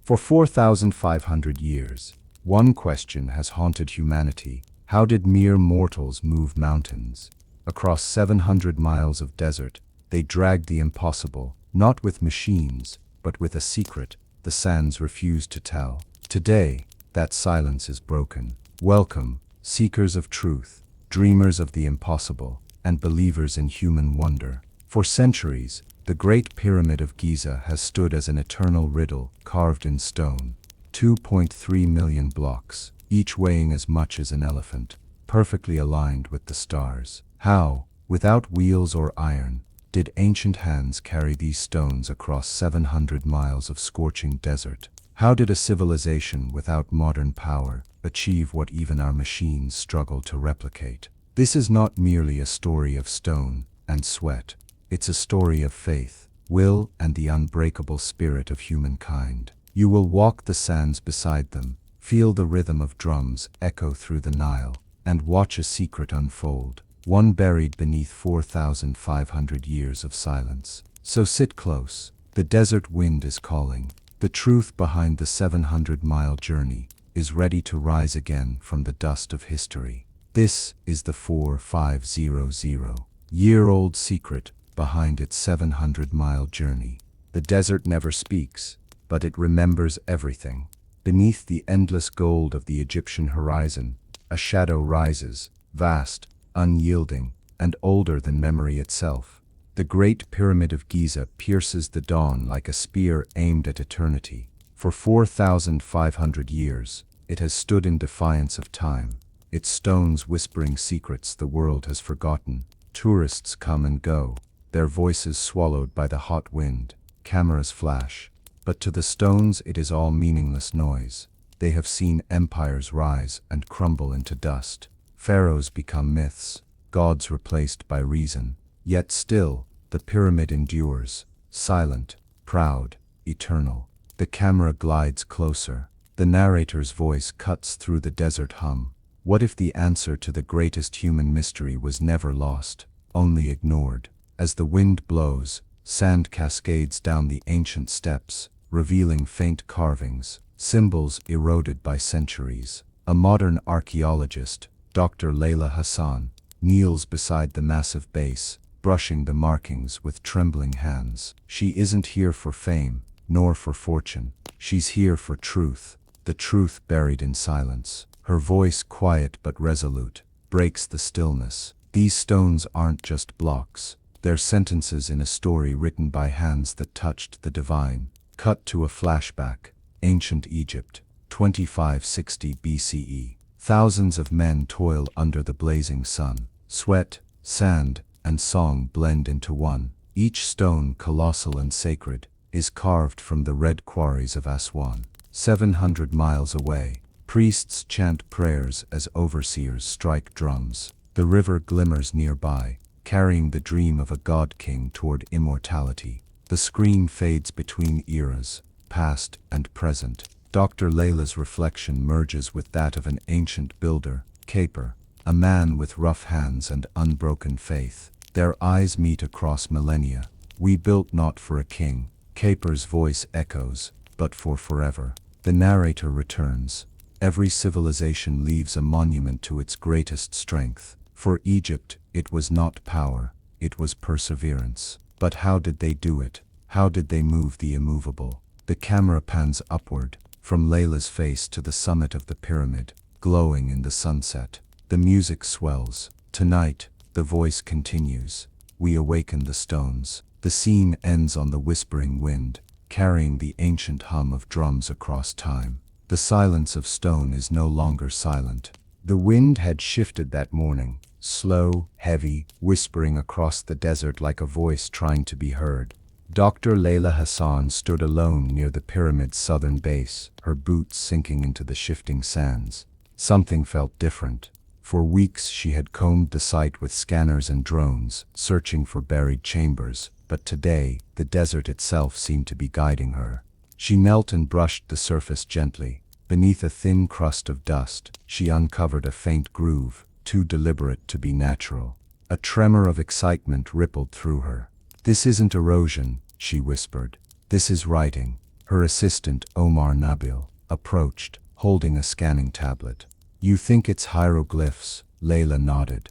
For 4,500 years, one question has haunted humanity. How did mere mortals move mountains? Across 700 miles of desert, they dragged the impossible, not with machines, but with a secret the sands refused to tell. Today, that silence is broken. Welcome, seekers of truth, dreamers of the impossible, and believers in human wonder. For centuries, the Great Pyramid of Giza has stood as an eternal riddle carved in stone. 2.3 million blocks, each weighing as much as an elephant, perfectly aligned with the stars. How, without wheels or iron, did ancient hands carry these stones across 700 miles of scorching desert? How did a civilization without modern power achieve what even our machines struggle to replicate? This is not merely a story of stone and sweat. It's a story of faith, will, and the unbreakable spirit of humankind. You will walk the sands beside them, feel the rhythm of drums echo through the Nile, and watch a secret unfold, one buried beneath 4,500 years of silence. So sit close. The desert wind is calling. The truth behind the 700-mile journey is ready to rise again from the dust of history. This is the 4,500-year-old secret behind its 700-mile journey. The desert never speaks, but it remembers everything. Beneath the endless gold of the Egyptian horizon, a shadow rises, vast, unyielding, and older than memory itself. The Great Pyramid of Giza pierces the dawn like a spear aimed at eternity. For 4,500 years, it has stood in defiance of time, its stones whispering secrets the world has forgotten. Tourists come and go, their voices swallowed by the hot wind. Cameras flash, but to the stones it is all meaningless noise. They have seen empires rise and crumble into dust, pharaohs become myths, gods replaced by reason. Yet still, the pyramid endures, silent, proud, eternal. The camera glides closer. The narrator's voice cuts through the desert hum. What if the answer to the greatest human mystery was never lost, only ignored? As the wind blows, sand cascades down the ancient steps, revealing faint carvings, symbols eroded by centuries. A modern archaeologist, Dr. Layla Hassan, kneels beside the massive base, brushing the markings with trembling hands. She isn't here for fame, nor for fortune. She's here for truth, the truth buried in silence. Her voice, quiet but resolute, breaks the stillness. These stones aren't just blocks. They're sentences in a story written by hands that touched the divine. Cut to a flashback. Ancient Egypt, 2560 BCE. Thousands of men toil under the blazing sun. Sweat, sand, and song blend into one. Each stone, colossal and sacred, is carved from the red quarries of Aswan. 700 miles away, priests chant prayers as overseers strike drums. The river glimmers nearby, carrying the dream of a god-king toward immortality. The screen fades between eras, past and present. Dr. Layla's reflection merges with that of an ancient builder, Khafre, a man with rough hands and unbroken faith. Their eyes meet across millennia. We built not for a king, Khafre's voice echoes, but for forever. The narrator returns. Every civilization leaves a monument to its greatest strength. For Egypt, it was not power, it was perseverance. But how did they do it? How did they move the immovable? The camera pans upward, from Layla's face to the summit of the pyramid, glowing in the sunset. The music swells. Tonight, the voice continues. We awaken the stones. The scene ends on the whispering wind, carrying the ancient hum of drums across time. The silence of stone is no longer silent. The wind had shifted that morning, slow, heavy, whispering across the desert like a voice trying to be heard. Dr. Layla Hassan stood alone near the pyramid's southern base, her boots sinking into the shifting sands. Something felt different. For weeks she had combed the site with scanners and drones, searching for buried chambers, but today, the desert itself seemed to be guiding her. She knelt and brushed the surface gently. Beneath a thin crust of dust, she uncovered a faint groove, too deliberate to be natural. A tremor of excitement rippled through her. "This isn't erosion," she whispered. "This is writing. Her assistant, Omar Nabil, approached, holding a scanning tablet. You think it's hieroglyphs? Layla nodded.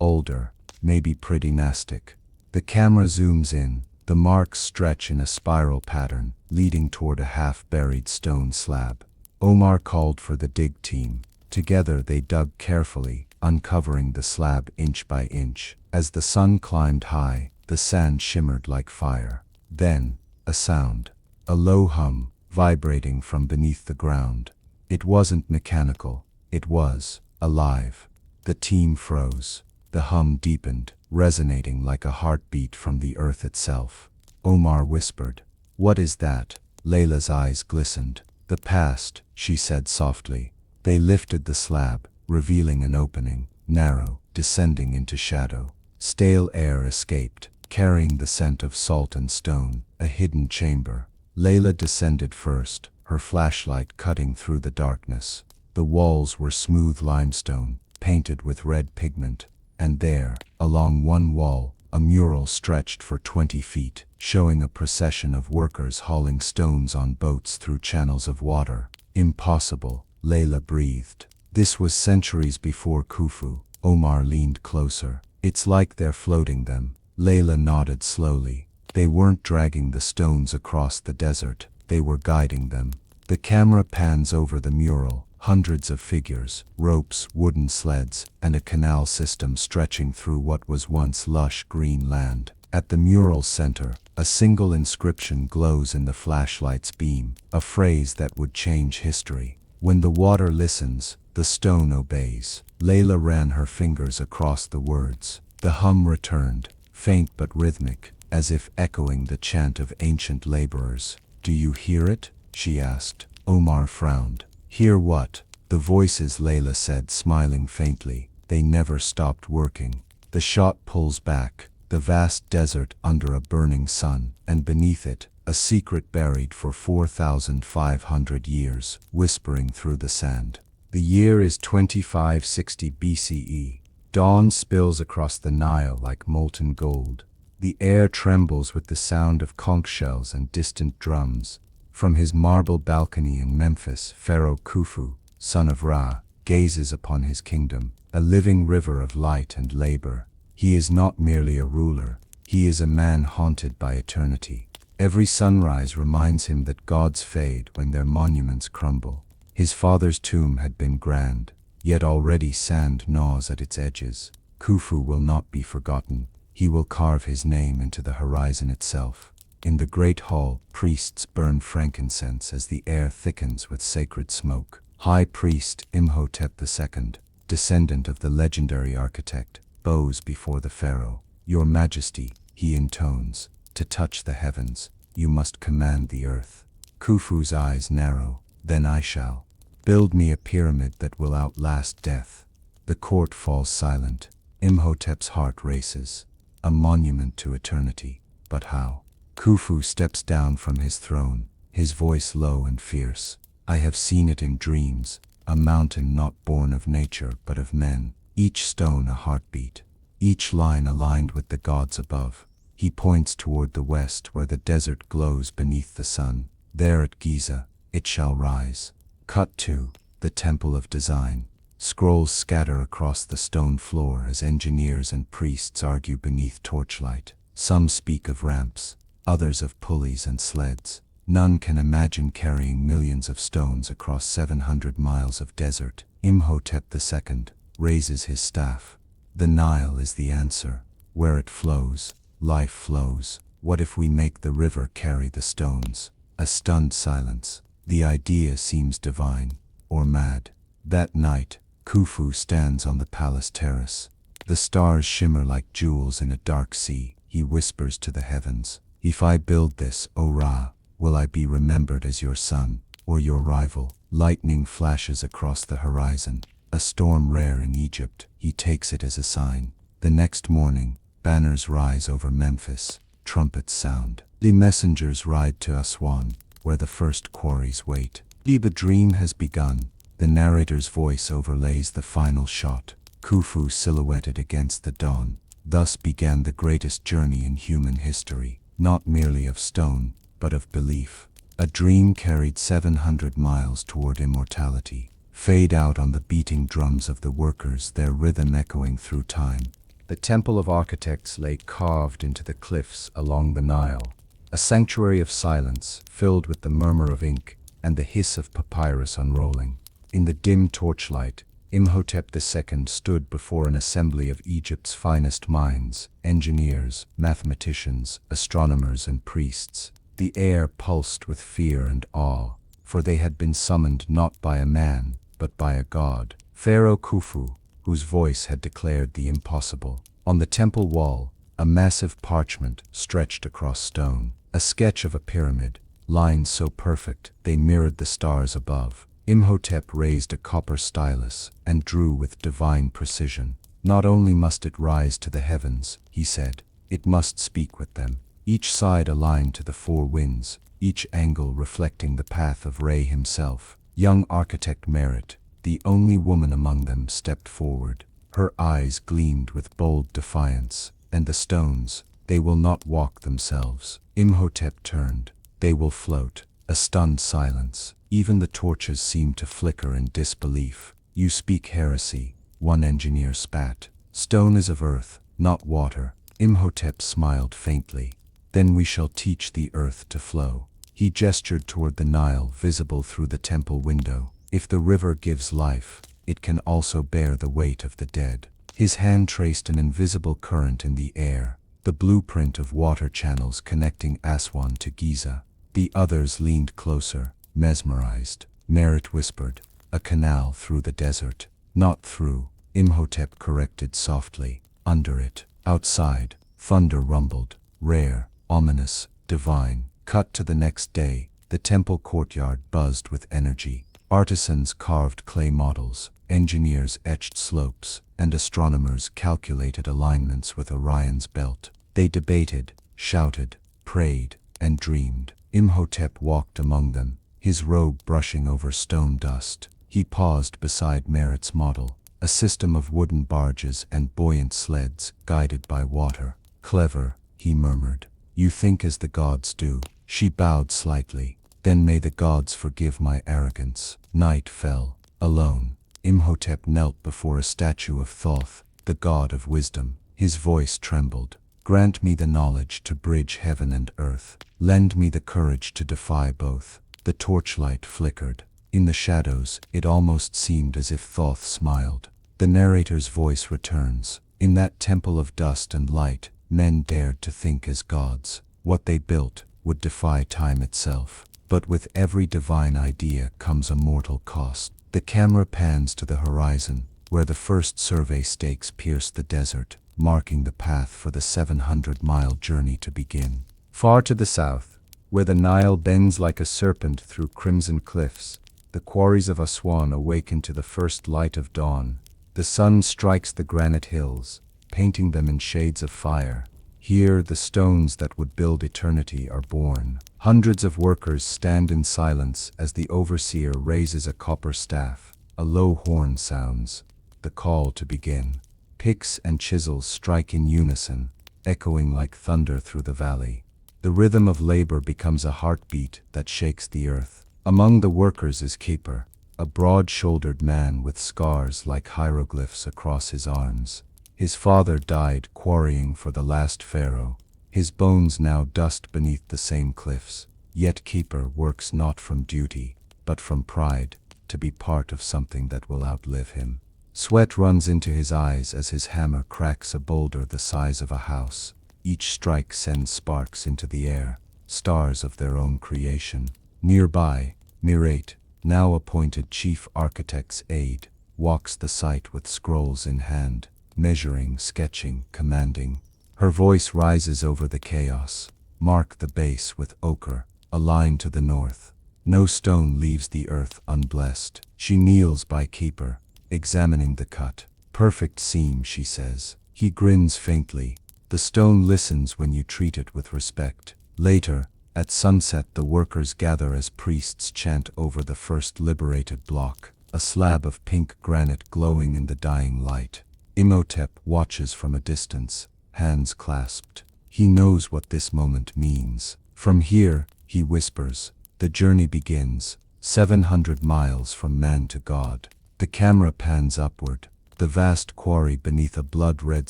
Older, maybe pretty nastic. The camera zooms in. The marks stretch in a spiral pattern, leading toward a half-buried stone slab. Omar called for the dig team. Together they dug carefully, uncovering the slab inch by inch. As the sun climbed high, the sand shimmered like fire. Then, a sound. A low hum, vibrating from beneath the ground. It wasn't mechanical. It was alive. The team froze. The hum deepened, resonating like a heartbeat from the earth itself. Omar whispered, "What is that?" Layla's eyes glistened. "The past," she said softly. They lifted the slab, revealing an opening, narrow, descending into shadow. Stale air escaped, carrying the scent of salt and stone, a hidden chamber. Layla descended first, her flashlight cutting through the darkness. The walls were smooth limestone, painted with red pigment. And there, along one wall, a mural stretched for 20 feet, showing a procession of workers hauling stones on boats through channels of water. Impossible, Layla breathed. This was centuries before Khufu. Omar leaned closer. It's like they're floating them. Layla nodded slowly. They weren't dragging the stones across the desert, they were guiding them. The camera pans over the mural. Hundreds of figures, ropes, wooden sleds, and a canal system stretching through what was once lush green land. At the mural's center, a single inscription glows in the flashlight's beam, a phrase that would change history. When the water listens, the stone obeys. Layla ran her fingers across the words. The hum returned, faint but rhythmic, as if echoing the chant of ancient laborers. "Do you hear it?" she asked. Omar frowned. "Hear what?" "The voices," Layla said, smiling faintly. "They never stopped working." The shot pulls back, the vast desert under a burning sun, and beneath it, a secret buried for 4,500 years, whispering through the sand. The year is 2560 BCE. Dawn spills across the Nile like molten gold. The air trembles with the sound of conch shells and distant drums. From his marble balcony in Memphis, Pharaoh Khufu, son of Ra, gazes upon his kingdom, a living river of light and labor. He is not merely a ruler, he is a man haunted by eternity. Every sunrise reminds him that gods fade when their monuments crumble. His father's tomb had been grand, yet already sand gnaws at its edges. Khufu will not be forgotten. He will carve his name into the horizon itself. In the great hall, priests burn frankincense as the air thickens with sacred smoke. High priest Imhotep II, descendant of the legendary architect, bows before the pharaoh. "Your Majesty," he intones, "to touch the heavens, you must command the earth." Khufu's eyes narrow. "Then I shall. Build me a pyramid that will outlast death." The court falls silent. Imhotep's heart races. A monument to eternity. But how? Khufu steps down from his throne, his voice low and fierce. "I have seen it in dreams, a mountain not born of nature but of men, each stone a heartbeat, each line aligned with the gods above." He points toward the west where the desert glows beneath the sun. "There at Giza, it shall rise." Cut to the Temple of Design. Scrolls scatter across the stone floor as engineers and priests argue beneath torchlight. Some speak of ramps, others of pulleys and sleds. None can imagine carrying millions of stones across 700 miles of desert. Imhotep II raises his staff. "The Nile is the answer. Where it flows, life flows. What if we make the river carry the stones?" A stunned silence. The idea seems divine, or mad. That night, Khufu stands on the palace terrace. The stars shimmer like jewels in a dark sea. He whispers to the heavens, "If I build this, O Ra, will I be remembered as your son, or your rival?" Lightning flashes across the horizon. A storm rare in Egypt. He takes it as a sign. The next morning, banners rise over Memphis. Trumpets sound. The messengers ride to Aswan, where the first quarries wait. The dream has begun. The narrator's voice overlays the final shot. Khufu silhouetted against the dawn. Thus began the greatest journey in human history, not merely of stone, but of belief. A dream carried 700 miles toward immortality. Fade out on the beating drums of the workers, their rhythm echoing through time. The temple of architects lay carved into the cliffs along the Nile, a sanctuary of silence filled with the murmur of ink and the hiss of papyrus unrolling. In the dim torchlight, Imhotep II stood before an assembly of Egypt's finest minds, engineers, mathematicians, astronomers, and priests. The air pulsed with fear and awe, for they had been summoned not by a man, but by a god, Pharaoh Khufu, whose voice had declared the impossible. On the temple wall, a massive parchment stretched across stone, a sketch of a pyramid, lines so perfect they mirrored the stars above. Imhotep raised a copper stylus and drew with divine precision. Not only must it rise to the heavens, he said, it must speak with them. Each side aligned to the four winds, each angle reflecting the path of Re himself. Young architect Merit, the only woman among them, stepped forward. Her eyes gleamed with bold defiance. And the stones, they will not walk themselves. Imhotep turned. They will float. A stunned silence. Even the torches seemed to flicker in disbelief. You speak heresy, one engineer spat. Stone is of earth, not water. Imhotep smiled faintly. Then we shall teach the earth to flow. He gestured toward the Nile, visible through the temple window. If the river gives life, it can also bear the weight of the dead. His hand traced an invisible current in the air, the blueprint of water channels connecting Aswan to Giza. The others leaned closer, mesmerized. Merit whispered, a canal through the desert. Not through, Imhotep corrected softly. Under it. Outside, thunder rumbled, rare, ominous, divine. Cut to the next day, the temple courtyard buzzed with energy. Artisans carved clay models, engineers etched slopes, and astronomers calculated alignments with Orion's belt. They debated, shouted, prayed, and dreamed. Imhotep walked among them, his robe brushing over stone dust. He paused beside Merit's model, a system of wooden barges and buoyant sleds guided by water. Clever, he murmured. You think as the gods do. She bowed slightly. Then may the gods forgive my arrogance. Night fell. Alone, Imhotep knelt before a statue of Thoth, the god of wisdom. His voice trembled. Grant me the knowledge to bridge heaven and earth. Lend me the courage to defy both. The torchlight flickered. In the shadows, it almost seemed as if Thoth smiled. The narrator's voice returns. In that temple of dust and light, men dared to think as gods. What they built would defy time itself. But with every divine idea comes a mortal cost. The camera pans to the horizon, where the first survey stakes pierce the desert, marking the path for the 700-mile journey to begin. Far to the south, where the Nile bends like a serpent through crimson cliffs, the quarries of Aswan awaken to the first light of dawn. The sun strikes the granite hills, painting them in shades of fire. Here the stones that would build eternity are born. Hundreds of workers stand in silence as the overseer raises a copper staff. A low horn sounds, the call to begin. Picks and chisels strike in unison, echoing like thunder through the valley. The rhythm of labor becomes a heartbeat that shakes the earth. Among the workers is Khafre, a broad-shouldered man with scars like hieroglyphs across his arms. His father died quarrying for the last pharaoh. His bones now dust beneath the same cliffs. Yet Khafre works not from duty, but from pride, to be part of something that will outlive him. Sweat runs into his eyes as his hammer cracks a boulder the size of a house. Each strike sends sparks into the air, stars of their own creation. Nearby, Merit, now appointed chief architect's aide, walks the site with scrolls in hand, measuring, sketching, commanding. Her voice rises over the chaos. Mark the base with ochre, a line to the north. No stone leaves the earth unblessed. She kneels by Khafre, examining the cut. Perfect seam, she says. He grins faintly. The stone listens when you treat it with respect. Later, at sunset, the workers gather as priests chant over the first liberated block, a slab of pink granite glowing in the dying light. Imhotep watches from a distance, hands clasped. He knows what this moment means. From here, he whispers, The journey begins, 700 miles from man to God. The camera pans upward, the vast quarry beneath a blood-red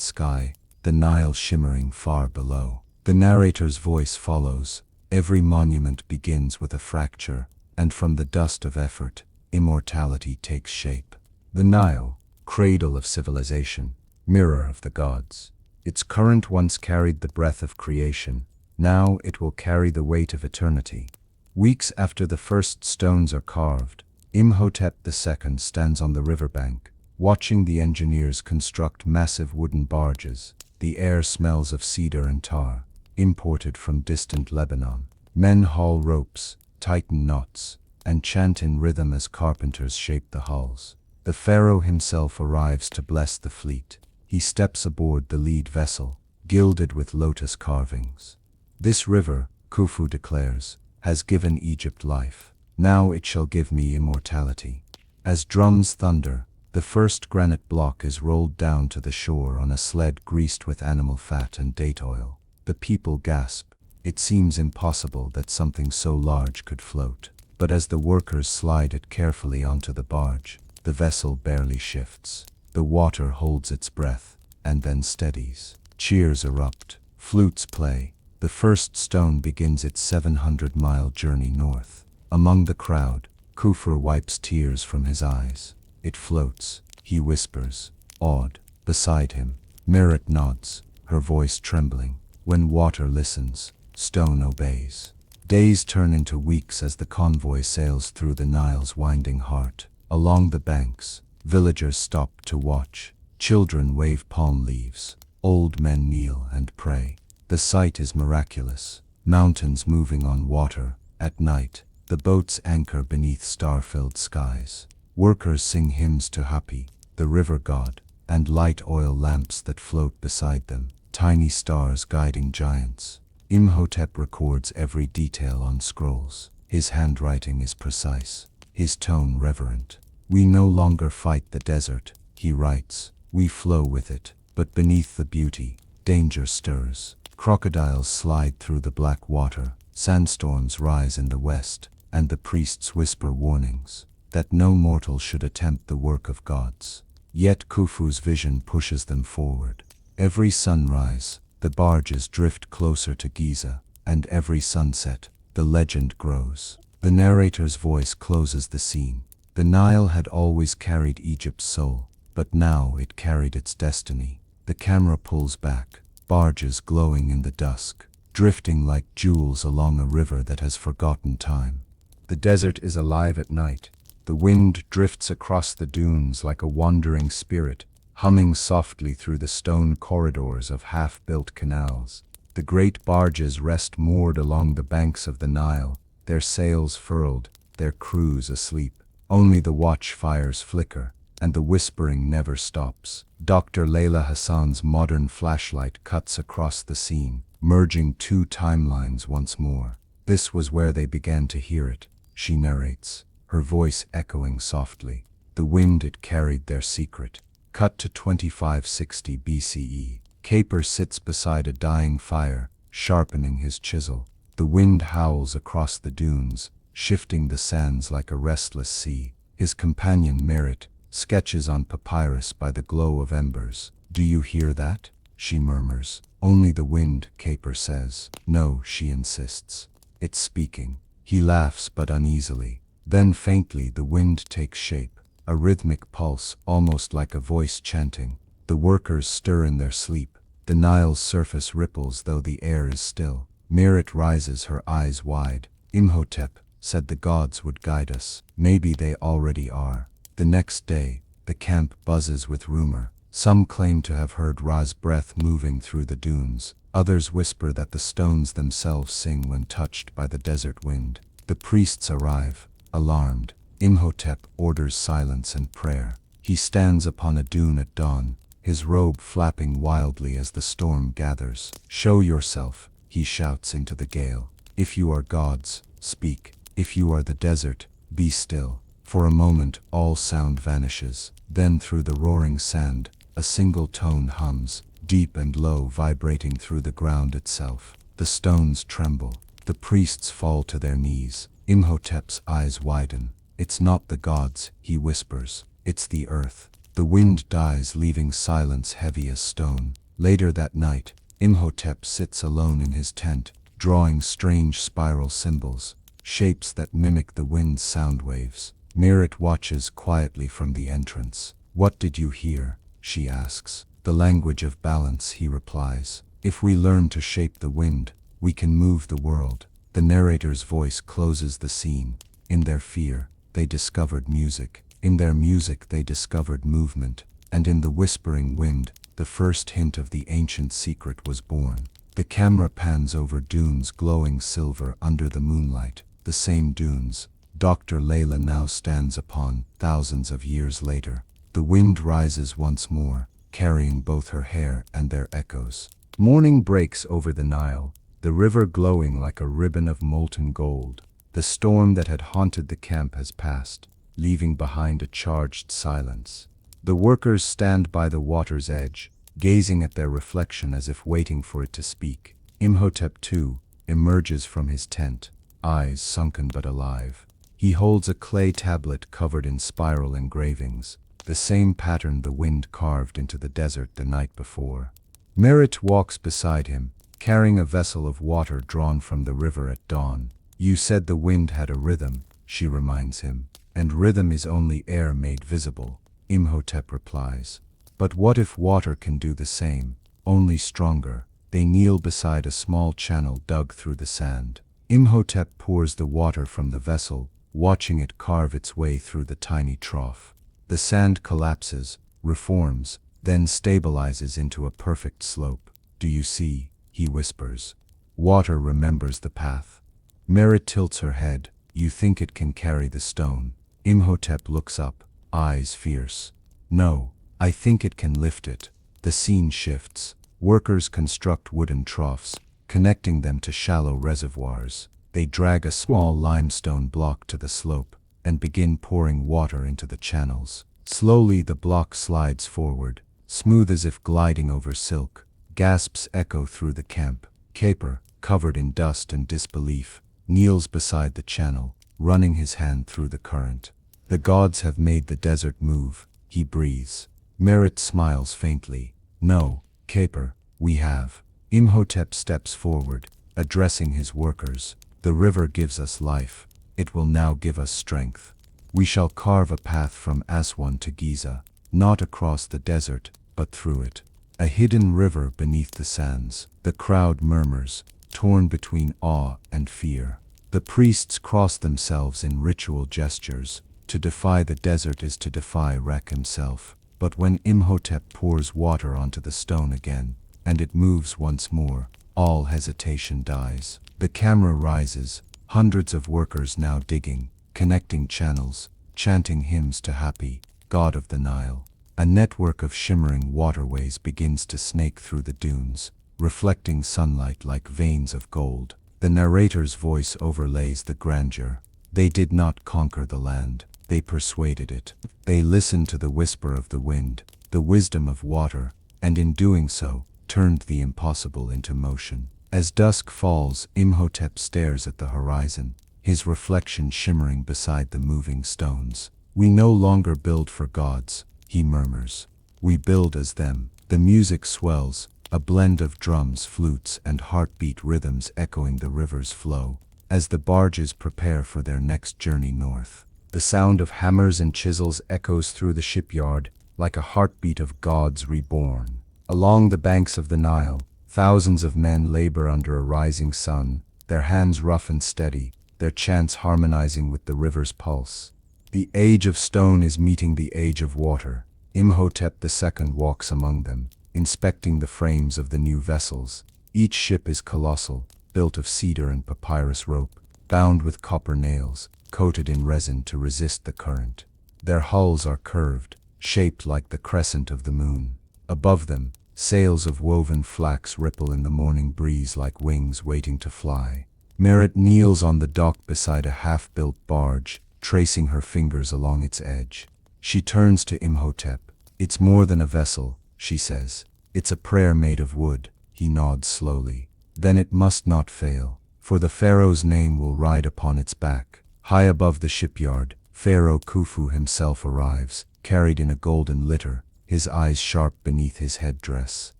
sky, the Nile shimmering far below. The narrator's voice follows. Every monument begins with a fracture, and from the dust of effort, immortality takes shape. The Nile, cradle of civilization, mirror of the gods. Its current once carried the breath of creation, now it will carry the weight of eternity. Weeks after the first stones are carved, Imhotep II stands on the riverbank, watching the engineers construct massive wooden barges. The air smells of cedar and tar, imported from distant Lebanon. Men haul ropes, tighten knots, and chant in rhythm as carpenters shape the hulls. The pharaoh himself arrives to bless the fleet. He steps aboard the lead vessel, gilded with lotus carvings. This river, Khufu declares, has given Egypt life. Now it shall give me immortality. As drums thunder, the first granite block is rolled down to the shore on a sled greased with animal fat and date oil. The people gasp. It seems impossible that something so large could float. But as the workers slide it carefully onto the barge, the vessel barely shifts. The water holds its breath, and then steadies. Cheers erupt, flutes play. The first stone begins its 700-mile journey north. Among the crowd, Khafre wipes tears from his eyes. It floats, he whispers, awed. Beside him, Merit nods, her voice trembling. When water listens, stone obeys. Days turn into weeks as the convoy sails through the Nile's winding heart. Along the banks, villagers stop to watch. Children wave palm leaves. Old men kneel and pray. The sight is miraculous. Mountains moving on water. At night, the boats anchor beneath star-filled skies. Workers sing hymns to Hapi, the river god, and light oil lamps that float beside them, tiny stars guiding giants. Imhotep records every detail on scrolls. His handwriting is precise, his tone reverent. We no longer fight the desert, he writes. We flow with it, but beneath the beauty, danger stirs. Crocodiles slide through the black water, sandstorms rise in the west, and the priests whisper warnings that no mortal should attempt the work of gods. Yet Khufu's vision pushes them forward. Every sunrise, the barges drift closer to Giza, and every sunset, the legend grows. The narrator's voice closes the scene. The Nile had always carried Egypt's soul, but now it carried its destiny. The camera pulls back, barges glowing in the dusk, drifting like jewels along a river that has forgotten time. The desert is alive at night. The wind drifts across the dunes like a wandering spirit, humming softly through the stone corridors of half-built canals. The great barges rest moored along the banks of the Nile, their sails furled, their crews asleep. Only the watchfires flicker, and the whispering never stops. Dr. Layla Hassan's modern flashlight cuts across the scene, merging two timelines once more. This was where they began to hear it, she narrates, her voice echoing softly. The wind it carried their secret. Cut to 2560 BCE. Khafre sits beside a dying fire, sharpening his chisel. The wind howls across the dunes, shifting the sands like a restless sea. His companion Merit sketches on papyrus by the glow of embers. Do you hear that? She murmurs. Only the wind, Khafre says. No, she insists. It's speaking. He laughs but uneasily. Then faintly the wind takes shape, a rhythmic pulse almost like a voice chanting. The workers stir in their sleep. The Nile's surface ripples though the air is still. Merit rises, her eyes wide. Imhotep said the gods would guide us. Maybe they already are. The next day, the camp buzzes with rumor. Some claim to have heard Ra's breath moving through the dunes. Others whisper that the stones themselves sing when touched by the desert wind. The priests arrive, alarmed. Imhotep orders silence and prayer. He stands upon a dune at dawn, his robe flapping wildly as the storm gathers. Show yourself, he shouts into the gale. If you are gods, speak. If you are the desert, be still. For a moment all sound vanishes. Then through the roaring sand, a single tone hums, deep and low, vibrating through the ground itself. The stones tremble. The priests fall to their knees. Imhotep's eyes widen. It's not the gods, he whispers. It's the earth. The wind dies, leaving silence heavy as stone. Later that night, Imhotep sits alone in his tent, drawing strange spiral symbols, shapes that mimic the wind's sound waves. Merit watches quietly from the entrance. "What did you hear?" she asks. "The language of balance," he replies. "If we learn to shape the wind, we can move the world." The narrator's voice closes the scene. In their fear, they discovered music. In their music they discovered movement. And in the whispering wind, the first hint of the ancient secret was born. The camera pans over dunes glowing silver under the moonlight. The same dunes Dr. Layla now stands upon, thousands of years later. The wind rises once more, carrying both her hair and their echoes. Morning breaks over the Nile, the river glowing like a ribbon of molten gold. The storm that had haunted the camp has passed, leaving behind a charged silence. The workers stand by the water's edge, gazing at their reflection as if waiting for it to speak. Imhotep, too, emerges from his tent, eyes sunken but alive. He holds a clay tablet covered in spiral engravings, the same pattern the wind carved into the desert the night before. Merit walks beside him, carrying a vessel of water drawn from the river at dawn. "You said the wind had a rhythm," she reminds him. "And rhythm is only air made visible," Imhotep replies. "But what if water can do the same, only stronger?" They kneel beside a small channel dug through the sand. Imhotep pours the water from the vessel, watching it carve its way through the tiny trough. The sand collapses, reforms, then stabilizes into a perfect slope. "Do you see?" he whispers. "Water remembers the path." Merit tilts her head. "You think it can carry the stone?" Imhotep looks up, eyes fierce. "No, I think it can lift it." The scene shifts. Workers construct wooden troughs, connecting them to shallow reservoirs. They drag a small limestone block to the slope and begin pouring water into the channels. Slowly the block slides forward, smooth as if gliding over silk. Gasps echo through the camp. Khafre, covered in dust and disbelief, kneels beside the channel, running his hand through the current. "The gods have made the desert move," he breathes. Merit smiles faintly. "No, Khafre, we have." Imhotep steps forward, addressing his workers. "The river gives us life. It will now give us strength. We shall carve a path from Aswan to Giza, not across the desert, but through it. A hidden river beneath the sands." The crowd murmurs, torn between awe and fear. The priests cross themselves in ritual gestures. To defy the desert is to defy Rekh himself. But when Imhotep pours water onto the stone again, and it moves once more, all hesitation dies. The camera rises, hundreds of workers now digging, connecting channels, chanting hymns to Hapi, god of the Nile. A network of shimmering waterways begins to snake through the dunes, reflecting sunlight like veins of gold. The narrator's voice overlays the grandeur. "They did not conquer the land, they persuaded it. They listened to the whisper of the wind, the wisdom of water, and in doing so, turned the impossible into motion." As dusk falls, Imhotep stares at the horizon, his reflection shimmering beside the moving stones. "We no longer build for gods," he murmurs. "We build as them." The music swells, a blend of drums, flutes, and heartbeat rhythms echoing the river's flow, as the barges prepare for their next journey north. The sound of hammers and chisels echoes through the shipyard, like a heartbeat of gods reborn. Along the banks of the Nile, thousands of men labor under a rising sun, their hands rough and steady, their chants harmonizing with the river's pulse. The age of stone is meeting the age of water. Imhotep II walks among them, inspecting the frames of the new vessels. Each ship is colossal, built of cedar and papyrus rope, bound with copper nails, coated in resin to resist the current. Their hulls are curved, shaped like the crescent of the moon. Above them, sails of woven flax ripple in the morning breeze like wings waiting to fly. Merit kneels on the dock beside a half-built barge, tracing her fingers along its edge. She turns to Imhotep. "It's more than a vessel," she says. "It's a prayer made of wood." He nods slowly. "Then it must not fail. for the pharaoh's name will ride upon its back. High above the shipyard, Pharaoh Khufu himself arrives, carried in a golden litter, his eyes sharp beneath his headdress.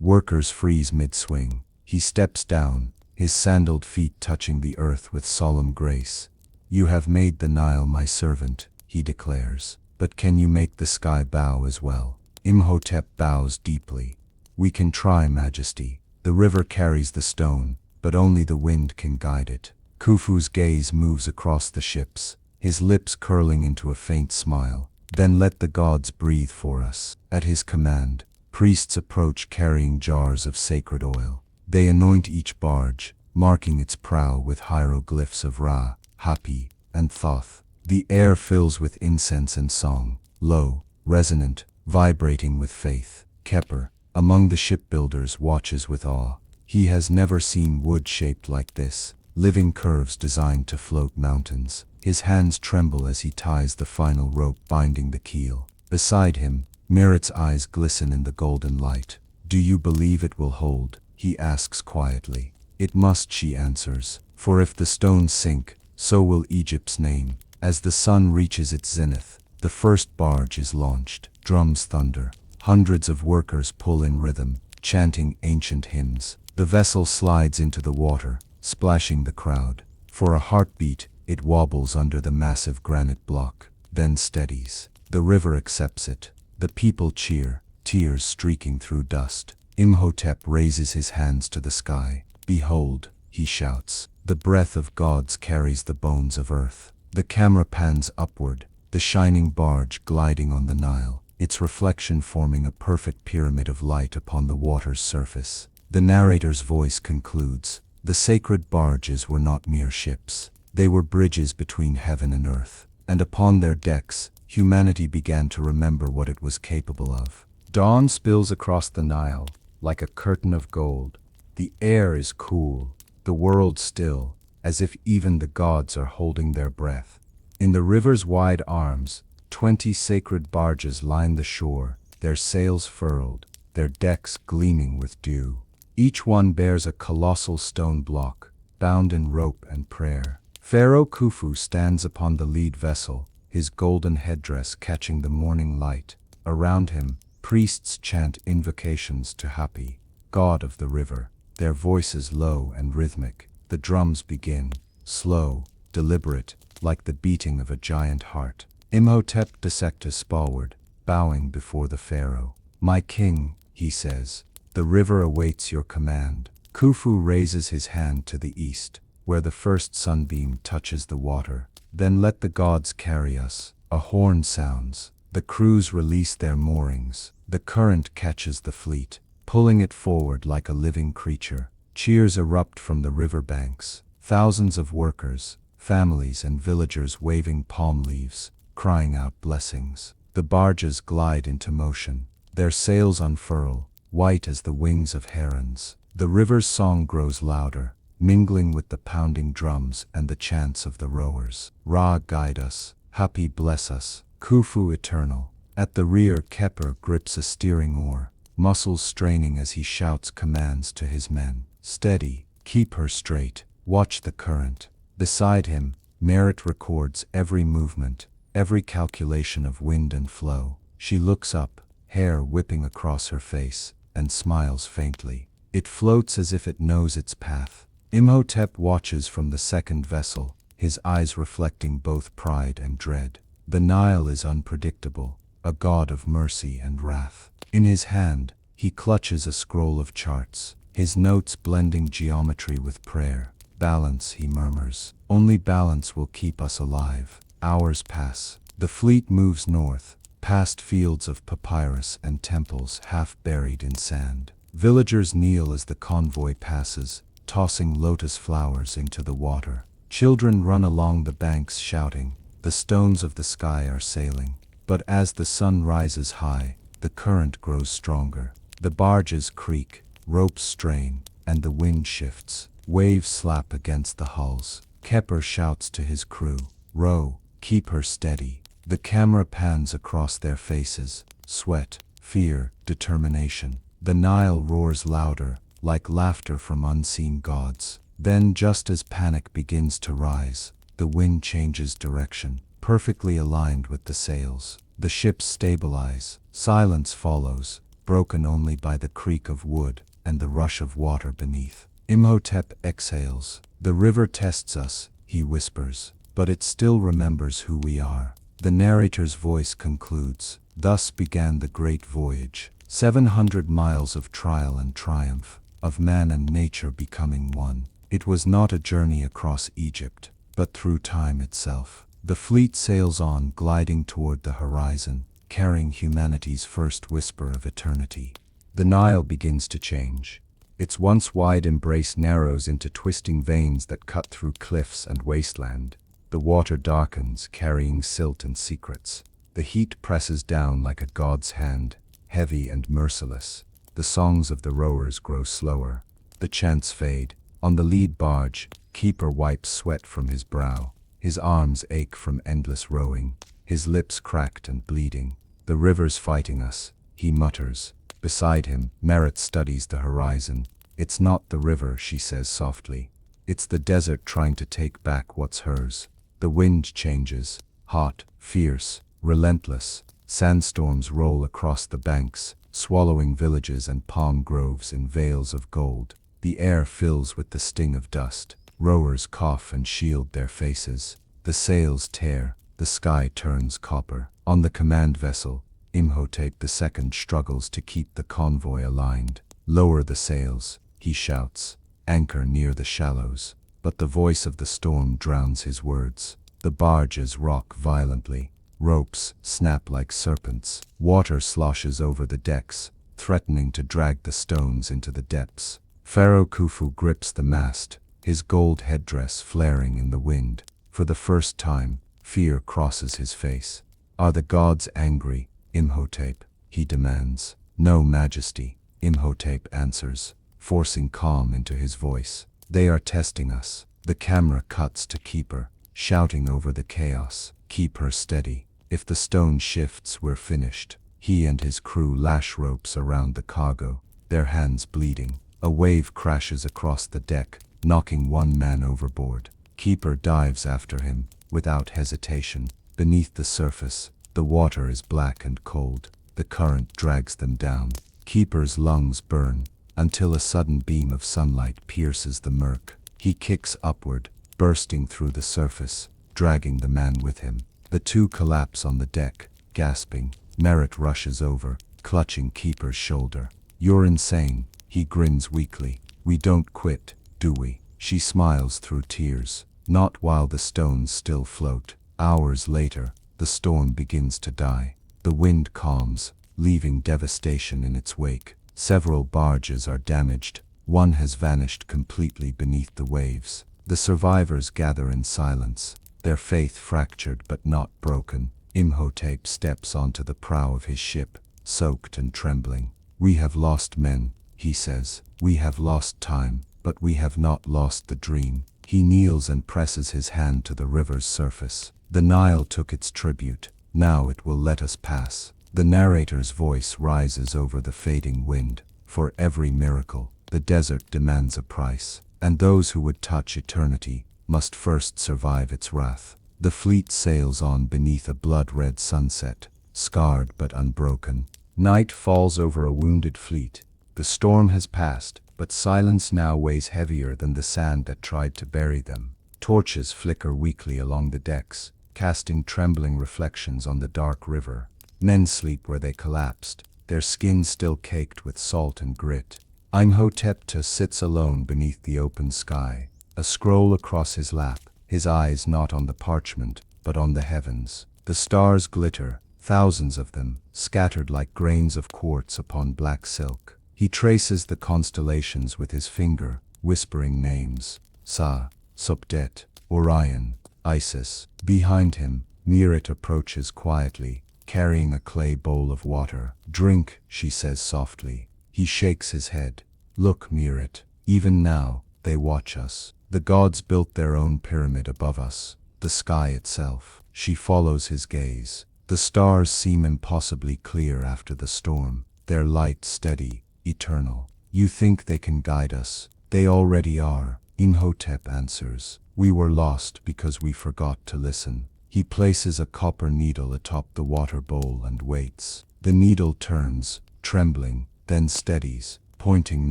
Workers freeze mid-swing. He steps down, his sandaled feet touching the earth with solemn grace. "You have made the Nile my servant," he declares, "but can you make the sky bow as well?" Imhotep bows deeply. "We can try, Majesty. The river carries the stone, but only the wind can guide it." Khufu's gaze moves across the ships, his lips curling into a faint smile. "Then let the gods breathe for us." At his command, priests approach carrying jars of sacred oil. They anoint each barge, marking its prow with hieroglyphs of Ra, Hapi, and Thoth. The air fills with incense and song, low, resonant, vibrating with faith. Khafre, among the shipbuilders, watches with awe. He has never seen wood shaped like this, living curves designed to float mountains. His hands tremble as he ties the final rope binding the keel. Beside him, Merit's eyes glisten in the golden light. "Do you believe it will hold?" he asks quietly. "It must," she answers, "for if the stones sink, so will Egypt's name." As the sun reaches its zenith, the first barge is launched. Drums thunder. Hundreds of workers pull in rhythm, chanting ancient hymns. The vessel slides into the water, splashing the crowd. For a heartbeat, it wobbles under the massive granite block, then steadies. The river accepts it. The people cheer, tears streaking through dust. Imhotep raises his hands to the sky. "Behold," he shouts, "the breath of gods carries the bones of earth." The camera pans upward, the shining barge gliding on the Nile, its reflection forming a perfect pyramid of light upon the water's surface. The narrator's voice concludes, "The sacred barges were not mere ships. They were bridges between heaven and earth, and upon their decks, humanity began to remember what it was capable of." Dawn spills across the Nile, like a curtain of gold. The air is cool, the world still, as if even the gods are holding their breath. In the river's wide arms, 20 sacred barges line the shore, their sails furled, their decks gleaming with dew. Each one bears a colossal stone block, bound in rope and prayer. Pharaoh Khufu stands upon the lead vessel, his golden headdress catching the morning light. Around him, priests chant invocations to Hapi, god of the river, their voices low and rhythmic. The drums begin, slow, deliberate, like the beating of a giant heart. Imhotep dissects spaward, bowing before the pharaoh. "My king," he says, "the river awaits your command." Khufu raises his hand to the east, where the first sunbeam touches the water. "Then let the gods carry us." A horn sounds. The crews release their moorings. The current catches the fleet, pulling it forward like a living creature. Cheers erupt from the riverbanks. Thousands of workers, families and villagers waving palm leaves, crying out blessings. The barges glide into motion. Their sails unfurl, white as the wings of herons. The river's song grows louder, mingling with the pounding drums and the chants of the rowers. "Ra guide us, Hapi bless us, Khufu eternal." At the rear, Khafre grips a steering oar, muscles straining as he shouts commands to his men. "Steady, keep her straight, watch the current." Beside him, Merit records every movement, every calculation of wind and flow. She looks up, hair whipping across her face, and smiles faintly. It floats as if it knows its path. Imhotep watches from the second vessel, his eyes reflecting both pride and dread. The Nile is unpredictable, a god of mercy and wrath. In his hand, he clutches a scroll of charts, his notes blending geometry with prayer. "Balance," he murmurs. "Only balance will keep us alive." Hours pass. The fleet moves north, past fields of papyrus and temples half buried in sand. Villagers kneel as the convoy passes, tossing lotus flowers into the water. Children run along the banks shouting, "The stones of the sky are sailing." But as the sun rises high, the current grows stronger. The barges creak, ropes strain, and the wind shifts. Waves slap against the hulls. Khafre shouts to his crew, "Row, keep her steady." The camera pans across their faces, sweat, fear, determination. The Nile roars louder, like laughter from unseen gods. Then, just as panic begins to rise, the wind changes direction, perfectly aligned with the sails. The ships stabilize. Silence follows, broken only by the creak of wood and the rush of water beneath. Imhotep exhales. The river tests us, he whispers, but it still remembers who we are. The narrator's voice concludes, "Thus began the great voyage, 700 miles of trial and triumph, of man and nature becoming one. It was not a journey across Egypt, but through time itself." The fleet sails on, gliding toward the horizon, carrying humanity's first whisper of eternity. The Nile begins to change. Its once wide embrace narrows into twisting veins that cut through cliffs and wasteland. The water darkens, carrying silt and secrets. The heat presses down like a god's hand, heavy and merciless. The songs of the rowers grow slower. The chants fade. On the lead barge, keeper wipes sweat from his brow. His arms ache from endless rowing, his lips cracked and bleeding. "The river's fighting us," he mutters. Beside him, Merit studies the horizon. "It's not the river," she says softly. "It's the desert trying to take back what's hers." The wind changes, hot, fierce, relentless. Sandstorms roll across the banks, swallowing villages and palm groves in veils of gold. The air fills with the sting of dust. Rowers cough and shield their faces. The sails tear, the sky turns copper. On the command vessel, Imhotep II struggles to keep the convoy aligned. "Lower the sails," he shouts. "Anchor near the shallows." But the voice of the storm drowns his words. The barges rock violently. Ropes snap like serpents. Water sloshes over the decks, threatening to drag the stones into the depths. Pharaoh Khufu grips the mast, his gold headdress flaring in the wind. For the first time, fear crosses his face. "Are the gods angry, Imhotep?" he demands. "No, Majesty," Imhotep answers, forcing calm into his voice. "They are testing us." The camera cuts to Keeper, shouting over the chaos, "Keep her steady. If the stone shifts, we're finished." He and his crew lash ropes around the cargo, their hands bleeding. A wave crashes across the deck, knocking one man overboard. Keeper dives after him, without hesitation. Beneath the surface, the water is black and cold. The current drags them down. Keeper's lungs burn, until a sudden beam of sunlight pierces the murk. He kicks upward, bursting through the surface, dragging the man with him. The two collapse on the deck, gasping. Merit rushes over, clutching Keeper's shoulder. "You're insane," he grins weakly. "We don't quit, do we?" She smiles through tears. "Not while the stones still float." Hours later, the storm begins to die. The wind calms, leaving devastation in its wake. Several barges are damaged. One has vanished completely beneath the waves. The survivors gather in silence, their faith fractured but not broken. Imhotep steps onto the prow of his ship, soaked and trembling. "We have lost men," he says. "We have lost time, but we have not lost the dream." He kneels and presses his hand to the river's surface. "The Nile took its tribute. Now it will let us pass." The narrator's voice rises over the fading wind. "For every miracle, the desert demands a price, and those who would touch eternity must first survive its wrath." The fleet sails on beneath a blood-red sunset, scarred but unbroken. Night falls over a wounded fleet. The storm has passed, but silence now weighs heavier than the sand that tried to bury them. Torches flicker weakly along the decks, casting trembling reflections on the dark river. Men sleep where they collapsed, their skin still caked with salt and grit. Imhotep II sits alone beneath the open sky, a scroll across his lap, his eyes not on the parchment, but on the heavens. The stars glitter, thousands of them, scattered like grains of quartz upon black silk. He traces the constellations with his finger, whispering names: Sa, Sopdet, Orion, Isis. Behind him, Merit approaches quietly, carrying a clay bowl of water. "Drink," she says softly. He shakes his head. "Look, Merit, even now, they watch us. The gods built their own pyramid above us, the sky itself." She follows his gaze. The stars seem impossibly clear after the storm, their light steady, eternal. "You think they can guide us? They already are." Imhotep answers, "We were lost because we forgot to listen." He places a copper needle atop the water bowl and waits. The needle turns, trembling, then steadies, pointing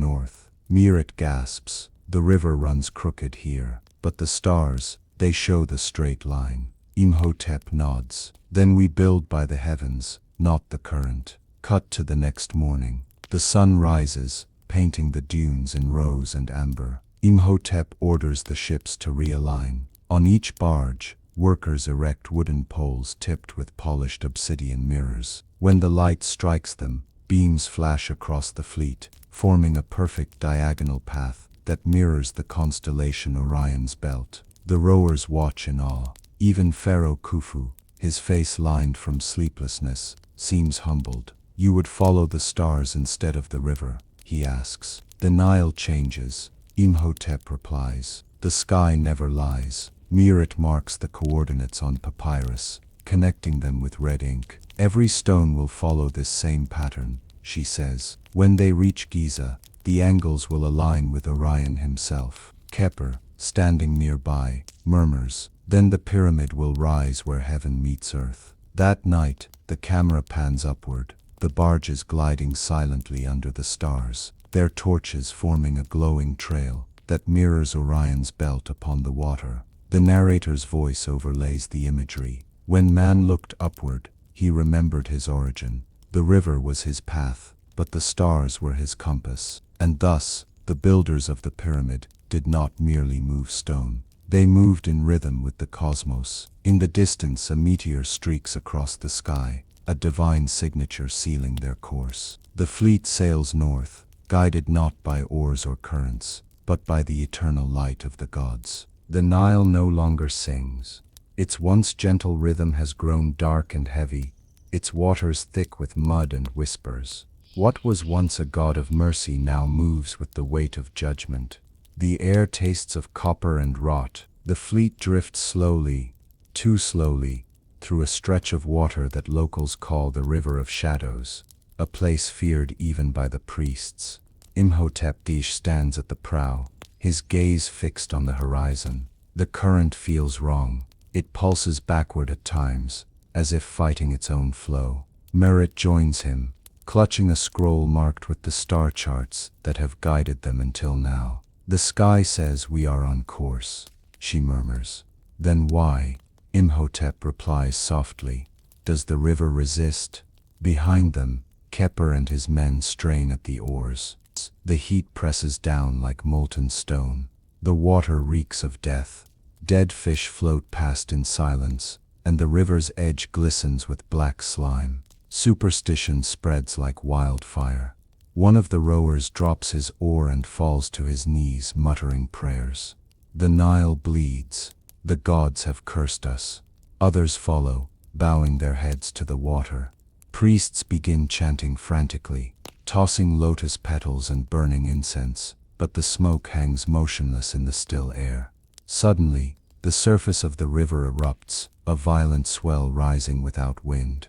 north. Merit gasps, "The river runs crooked here, but the stars, they show the straight line." Imhotep nods. "Then we build by the heavens, not the current." Cut to the next morning. The sun rises, painting the dunes in rose and amber. Imhotep orders the ships to realign. On each barge, workers erect wooden poles tipped with polished obsidian mirrors. When the light strikes them, beams flash across the fleet, forming a perfect diagonal path that mirrors the constellation Orion's belt. The rowers watch in awe. Even Pharaoh Khufu, his face lined from sleeplessness, seems humbled. "You would follow the stars instead of the river?" he asks. "The Nile changes," Imhotep replies. "The sky never lies." Merit marks the coordinates on papyrus, connecting them with red ink. "Every stone will follow this same pattern," she says. "When they reach Giza, the angles will align with Orion himself." Khepr, standing nearby, murmurs, "Then the pyramid will rise where heaven meets earth." That night, the camera pans upward, the barges gliding silently under the stars, their torches forming a glowing trail that mirrors Orion's belt upon the water. The narrator's voice overlays the imagery. "When man looked upward, he remembered his origin. The river was his path, but the stars were his compass." And thus, the builders of the pyramid did not merely move stone. They moved in rhythm with the cosmos. In the distance, a meteor streaks across the sky, a divine signature sealing their course. The fleet sails north, guided not by oars or currents, but by the eternal light of the gods. The Nile no longer sings. Its once gentle rhythm has grown dark and heavy, its waters thick with mud and whispers. What was once a god of mercy now moves with the weight of judgment. The air tastes of copper and rot. The fleet drifts slowly, too slowly, through a stretch of water that locals call the River of Shadows, a place feared even by the priests. Imhotep stands at the prow, his gaze fixed on the horizon. The current feels wrong. It pulses backward at times, as if fighting its own flow. Merit joins him, clutching a scroll marked with the star charts that have guided them until now. "The sky says we are on course," she murmurs. "Then why?" Imhotep replies softly. "Does the river resist?" Behind them, Khepr and his men strain at the oars. The heat presses down like molten stone. The water reeks of death. Dead fish float past in silence, and the river's edge glistens with black slime. Superstition spreads like wildfire. One of the rowers drops his oar and falls to his knees, muttering prayers. The Nile bleeds. The gods have cursed us. Others follow, bowing their heads to the water. Priests begin chanting frantically, tossing lotus petals and burning incense, but the smoke hangs motionless in the still air. Suddenly, the surface of the river erupts, a violent swell rising without wind.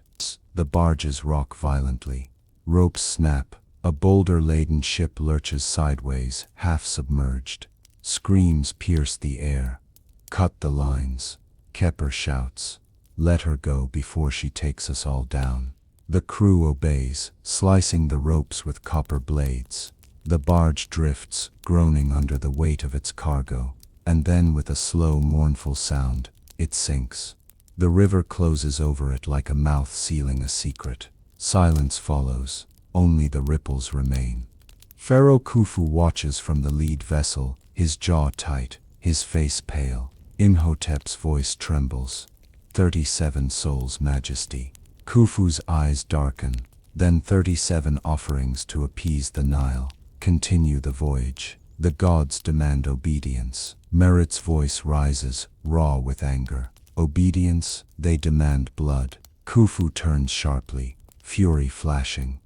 The barges rock violently. Ropes snap. A boulder-laden ship lurches sideways, half submerged. Screams pierce the air. "Cut the lines," Khepr shouts. "Let her go before she takes us all down." The crew obeys, slicing the ropes with copper blades. The barge drifts, groaning under the weight of its cargo, and then with a slow, mournful sound, it sinks. The river closes over it like a mouth sealing a secret. Silence follows. Only the ripples remain. Pharaoh Khufu watches from the lead vessel, his jaw tight, his face pale. Imhotep's voice trembles. 37 souls, Majesty. Khufu's eyes darken. Then 37 offerings to appease the Nile. Continue the voyage. The gods demand obedience. Merit's voice rises, raw with anger. Obedience, they demand blood. Khufu turns sharply, fury flashing.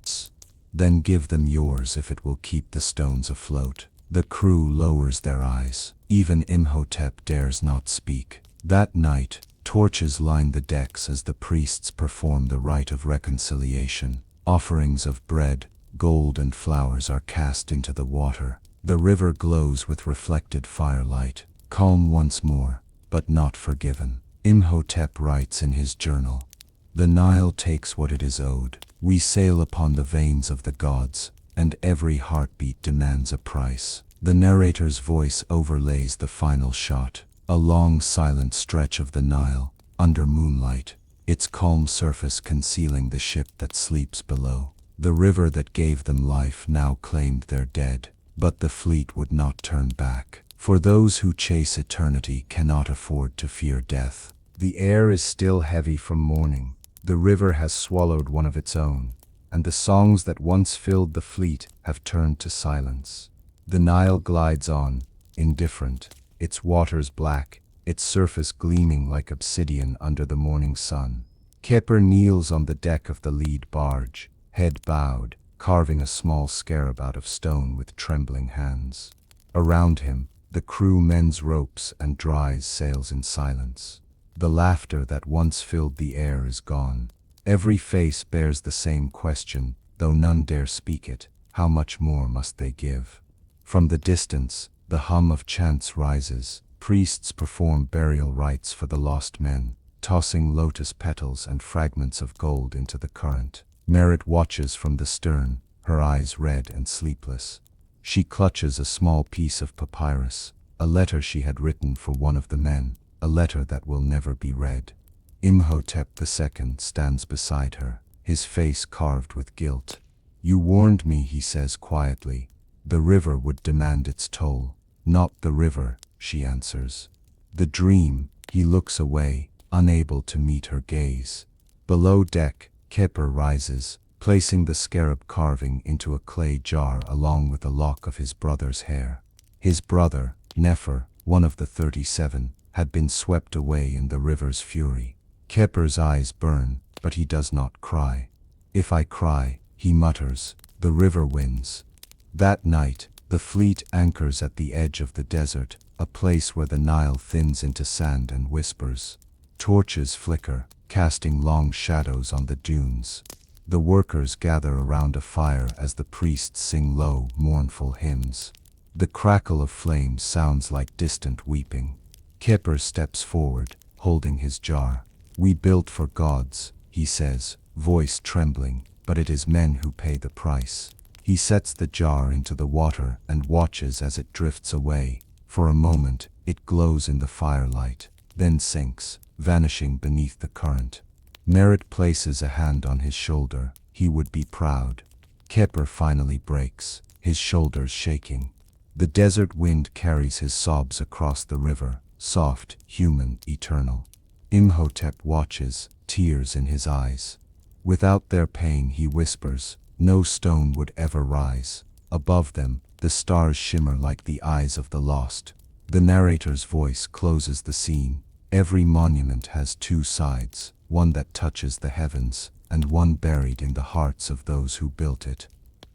Then give them yours if it will keep the stones afloat. The crew lowers their eyes. Even Imhotep dares not speak. That night, torches line the decks as the priests perform the rite of reconciliation. Offerings of bread, gold, and flowers are cast into the water. The river glows with reflected firelight, calm once more, but not forgiven. Imhotep writes in his journal, "The Nile takes what it is owed. We sail upon the veins of the gods, and every heartbeat demands a price." The narrator's voice overlays the final shot, a long silent stretch of the Nile, under moonlight, its calm surface concealing the ship that sleeps below. The river that gave them life now claimed their dead, but the fleet would not turn back. For those who chase eternity cannot afford to fear death. The air is still heavy from mourning. The river has swallowed one of its own, and the songs that once filled the fleet have turned to silence. The Nile glides on, indifferent, its waters black, its surface gleaming like obsidian under the morning sun. Khafre kneels on the deck of the lead barge, head bowed, carving a small scarab out of stone with trembling hands. Around him, the crew mends ropes and dries sails in silence. The laughter that once filled the air is gone. Every face bears the same question, though none dare speak it: how much more must they give? From the distance, the hum of chants rises. Priests perform burial rites for the lost men, tossing lotus petals and fragments of gold into the current. Merit watches from the stern, her eyes red and sleepless. She clutches a small piece of papyrus, a letter she had written for one of the men, a letter that will never be read. Imhotep II stands beside her, his face carved with guilt. "You warned me," he says quietly. "The river would demand its toll." "Not the river," she answers. "The dream." He looks away, unable to meet her gaze. Below deck, Khafre rises, placing the scarab carving into a clay jar along with a lock of his brother's hair. His brother, Nefer, one of the 37, had been swept away in the river's fury. Khafre's eyes burn, but he does not cry. "If I cry," he mutters, "the river wins." That night, the fleet anchors at the edge of the desert, a place where the Nile thins into sand and whispers. Torches flicker, casting long shadows on the dunes. The workers gather around a fire as the priests sing low, mournful hymns. The crackle of flames sounds like distant weeping. Khafre steps forward, holding his jar. "We built for gods," he says, voice trembling, "but it is men who pay the price." He sets the jar into the water and watches as it drifts away. For a moment, it glows in the firelight, then sinks, vanishing beneath the current. Merit places a hand on his shoulder. He would be proud. Khafre finally breaks, his shoulders shaking. The desert wind carries his sobs across the river, soft, human, eternal. Imhotep watches, tears in his eyes. Without their pain, he whispers, no stone would ever rise. Above them, the stars shimmer like the eyes of the lost. The narrator's voice closes the scene. Every monument has two sides, one that touches the heavens, and one buried in the hearts of those who built it.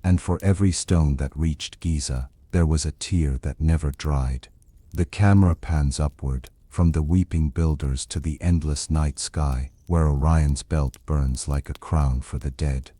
And for every stone that reached Giza, there was a tear that never dried. The camera pans upward, from the weeping builders to the endless night sky, where Orion's belt burns like a crown for the dead.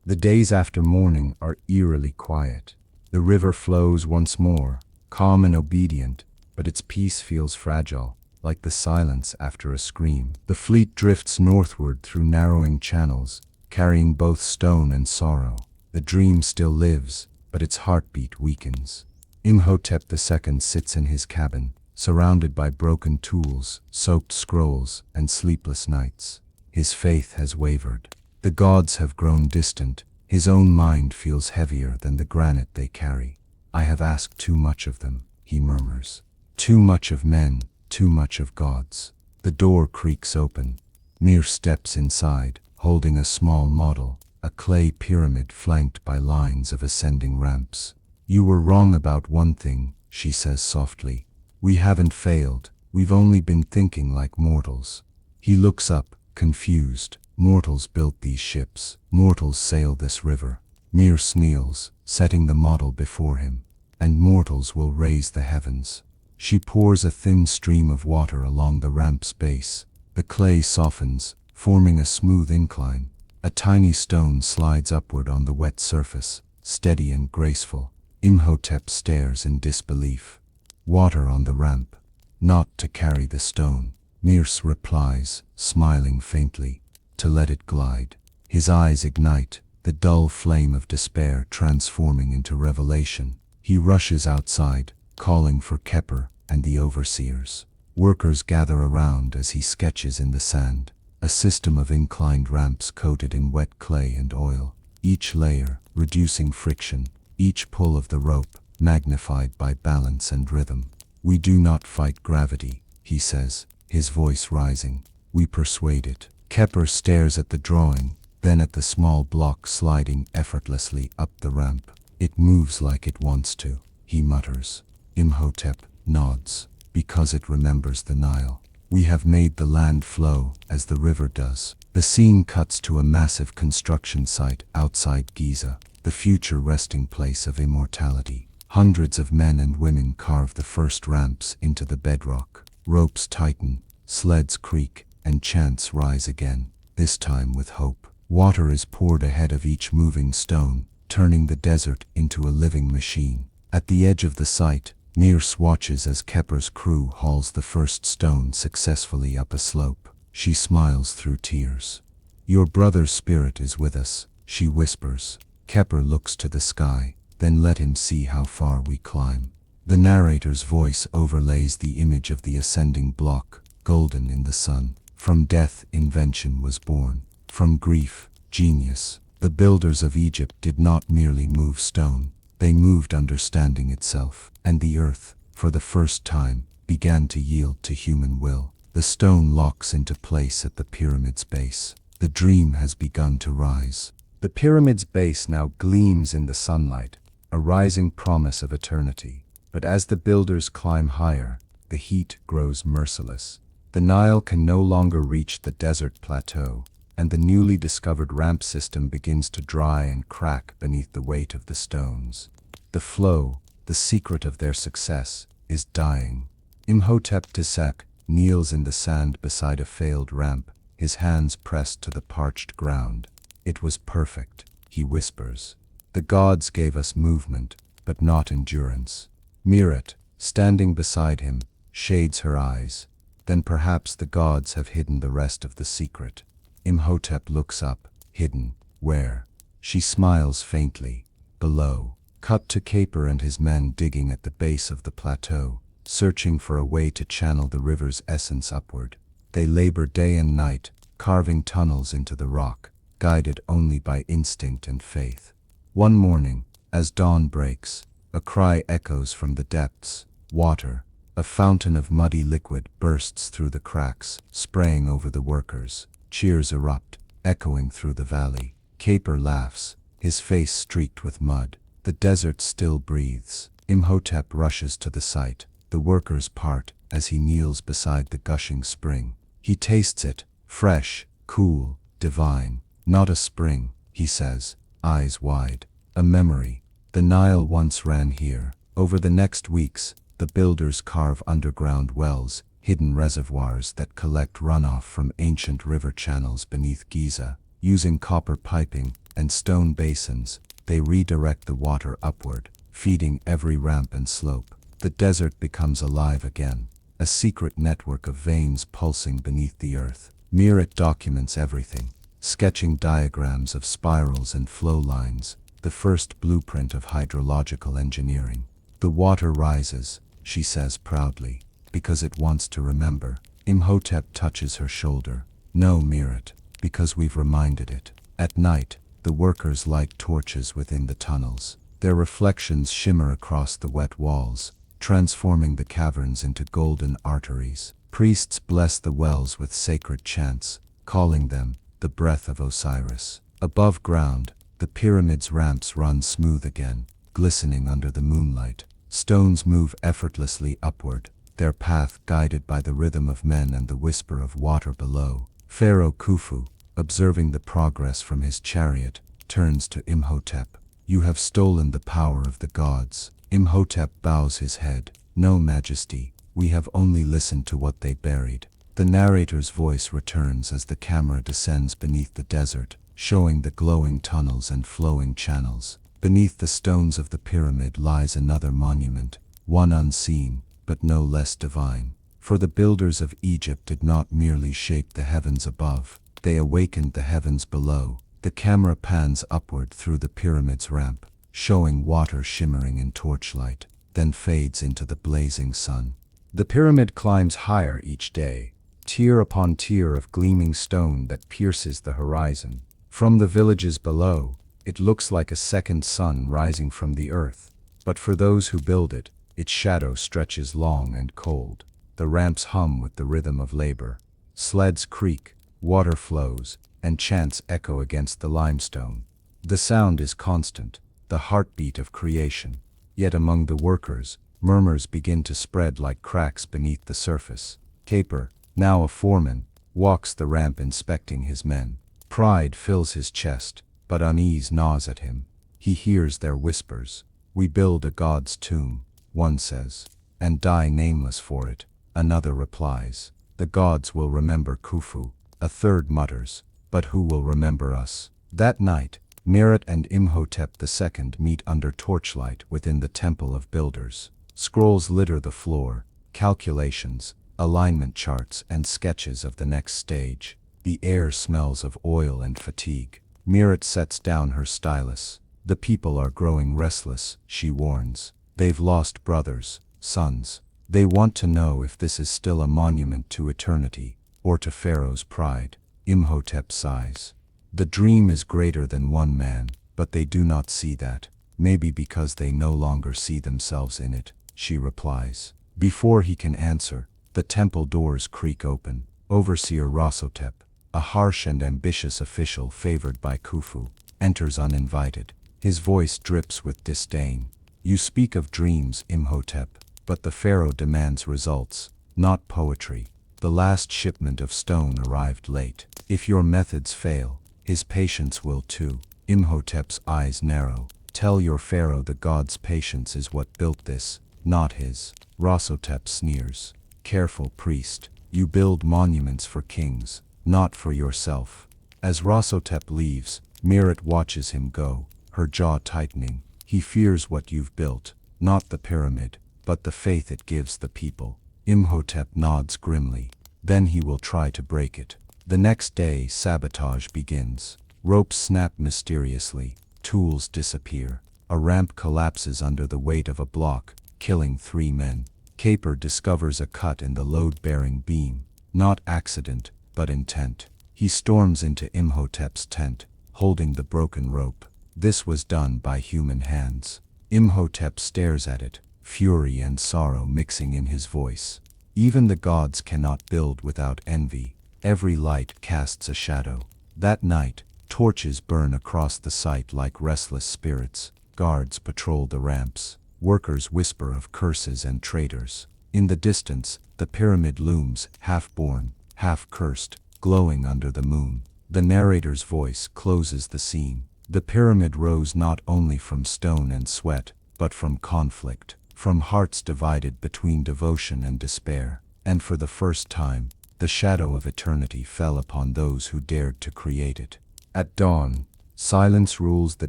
The days after morning are eerily quiet. The river flows once more, calm and obedient, but its peace feels fragile, like the silence after a scream. The fleet drifts northward through narrowing channels, carrying both stone and sorrow. The dream still lives, but its heartbeat weakens. Imhotep II sits in his cabin, surrounded by broken tools, soaked scrolls, and sleepless nights. His faith has wavered. The gods have grown distant. His own mind feels heavier than the granite they carry. "I have asked too much of them," he murmurs. "Too much of men, too much of gods." The door creaks open. Mir steps inside, holding a small model, a clay pyramid flanked by lines of ascending ramps. "You were wrong about one thing," she says softly. "We haven't failed, we've only been thinking like mortals." He looks up, confused. "Mortals built these ships. Mortals sail this river." Mir sneers, setting the model before him. "And mortals will raise the heavens." She pours a thin stream of water along the ramp's base. The clay softens, forming a smooth incline. A tiny stone slides upward on the wet surface, steady and graceful. Imhotep stares in disbelief. Water on the ramp. Not to carry the stone. Gneiss replies, smiling faintly, to let it glide. His eyes ignite, the dull flame of despair transforming into revelation. He rushes outside, calling for Khafre and the overseers. Workers gather around as he sketches in the sand, a system of inclined ramps coated in wet clay and oil, each layer reducing friction, each pull of the rope magnified by balance and rhythm. We do not fight gravity, he says, his voice rising. We persuade it. Khafre stares at the drawing, then at the small block sliding effortlessly up the ramp. It moves like it wants to, he mutters. Imhotep nods, because it remembers the Nile. We have made the land flow as the river does. The scene cuts to a massive construction site outside Giza, the future resting place of immortality. Hundreds of men and women carve the first ramps into the bedrock. Ropes tighten, sleds creak, and chants rise again, this time with hope. Water is poured ahead of each moving stone, turning the desert into a living machine. At the edge of the site, Gneiss watches as Khafre's crew hauls the first stone successfully up a slope. She smiles through tears. Your brother's spirit is with us, she whispers. Khafre looks to the sky, then let him see how far we climb. The narrator's voice overlays the image of the ascending block, golden in the sun. From death, invention was born. From grief, genius. The builders of Egypt did not merely move stone, they moved understanding itself, and the earth, for the first time, began to yield to human will. The stone locks into place at the pyramid's base. The dream has begun to rise. The pyramid's base now gleams in the sunlight, a rising promise of eternity. But as the builders climb higher, the heat grows merciless. The Nile can no longer reach the desert plateau, and the newly discovered ramp system begins to dry and crack beneath the weight of the stones. The flow, the secret of their success, is dying. Imhotep Tisek kneels in the sand beside a failed ramp, his hands pressed to the parched ground. It was perfect, he whispers. The gods gave us movement, but not endurance. Mirat, standing beside him, shades her eyes. Then perhaps the gods have hidden the rest of the secret. Imhotep looks up, hidden, where? She smiles faintly. Below. Cut to Khafre and his men digging at the base of the plateau, searching for a way to channel the river's essence upward. They labor day and night, carving tunnels into the rock, guided only by instinct and faith. One morning, as dawn breaks, a cry echoes from the depths. Water, a fountain of muddy liquid, bursts through the cracks, spraying over the workers. Cheers erupt, echoing through the valley. Khafre laughs, his face streaked with mud. The desert still breathes. Imhotep rushes to the site. The workers part as he kneels beside the gushing spring. He tastes it, fresh, cool, divine. Not a spring, he says, eyes wide. A memory. The Nile once ran here. Over the next weeks, the builders carve underground wells, hidden reservoirs that collect runoff from ancient river channels beneath Giza. Using copper piping and stone basins, they redirect the water upward, feeding every ramp and slope. The desert becomes alive again, a secret network of veins pulsing beneath the earth. Mirat documents everything, sketching diagrams of spirals and flow lines, the first blueprint of hydrological engineering. The water rises, she says proudly, because it wants to remember. Imhotep touches her shoulder. No, Mirat, because we've reminded it. At night, the workers light torches within the tunnels. Their reflections shimmer across the wet walls, transforming the caverns into golden arteries. Priests bless the wells with sacred chants, calling them the breath of Osiris. Above ground, the pyramid's ramps run smooth again, glistening under the moonlight. Stones move effortlessly upward, their path guided by the rhythm of men and the whisper of water below. Pharaoh Khafre, observing the progress from his chariot, turns to Imhotep. You have stolen the power of the gods. Imhotep bows his head. No, Majesty, we have only listened to what they buried. The narrator's voice returns as the camera descends beneath the desert, showing the glowing tunnels and flowing channels. Beneath the stones of the pyramid lies another monument, one unseen, but no less divine. For the builders of Egypt did not merely shape the heavens above, they awakened the heavens below. The camera pans upward through the pyramid's ramp, showing water shimmering in torchlight, then fades into the blazing sun. The pyramid climbs higher each day, tier upon tier of gleaming stone that pierces the horizon. From the villages below, it looks like a second sun rising from the earth, but for those who build it, its shadow stretches long and cold. The ramps hum with the rhythm of labor. Sleds creak, water flows, and chants echo against the limestone. The sound is constant, the heartbeat of creation. Yet among the workers, murmurs begin to spread like cracks beneath the surface. Khafre, now a foreman, walks the ramp inspecting his men. Pride fills his chest, but unease gnaws at him. He hears their whispers. "We build a god's tomb," one says, "and die nameless for it," another replies. "The gods will remember Khufu," a third mutters, "but who will remember us?" That night, Merit and Imhotep II meet under torchlight within the Temple of Builders. Scrolls litter the floor, calculations, alignment charts, and sketches of the next stage. The air smells of oil and fatigue. Merit sets down her stylus. "The people are growing restless," she warns. "They've lost brothers, sons. They want to know if this is still a monument to eternity, or to Pharaoh's pride." Imhotep sighs. "The dream is greater than one man, but they do not see that. Maybe because they no longer see themselves in it," she replies. Before he can answer, the temple doors creak open. Overseer Rasotep, a harsh and ambitious official favored by Khufu, enters uninvited. His voice drips with disdain. "You speak of dreams, Imhotep, but the pharaoh demands results, not poetry. The last shipment of stone arrived late. If your methods fail, his patience will too." Imhotep's eyes narrow. "Tell your pharaoh the god's patience is what built this, not his." Rasotep sneers. "Careful priest, you build monuments for kings, not for yourself." As Rasotep leaves, Merit watches him go, her jaw tightening. "He fears what you've built, not the pyramid, but the faith it gives the people." Imhotep nods grimly. Then he will try to break it. The next day, sabotage begins. Ropes snap mysteriously, tools disappear. A ramp collapses under the weight of a block, killing 3 men. Khafre discovers a cut in the load-bearing beam. Not accident, but intent. He storms into Imhotep's tent, holding the broken rope. This was done by human hands. Imhotep stares at it, fury and sorrow mixing in his voice. Even the gods cannot build without envy. Every light casts a shadow. That night, torches burn across the site like restless spirits. Guards patrol the ramps. Workers whisper of curses and traitors. In the distance, the pyramid looms, half-born, half-cursed, glowing under the moon. The narrator's voice closes the scene. The pyramid rose not only from stone and sweat, but from conflict, from hearts divided between devotion and despair. And for the first time, the shadow of eternity fell upon those who dared to create it. At dawn, silence rules the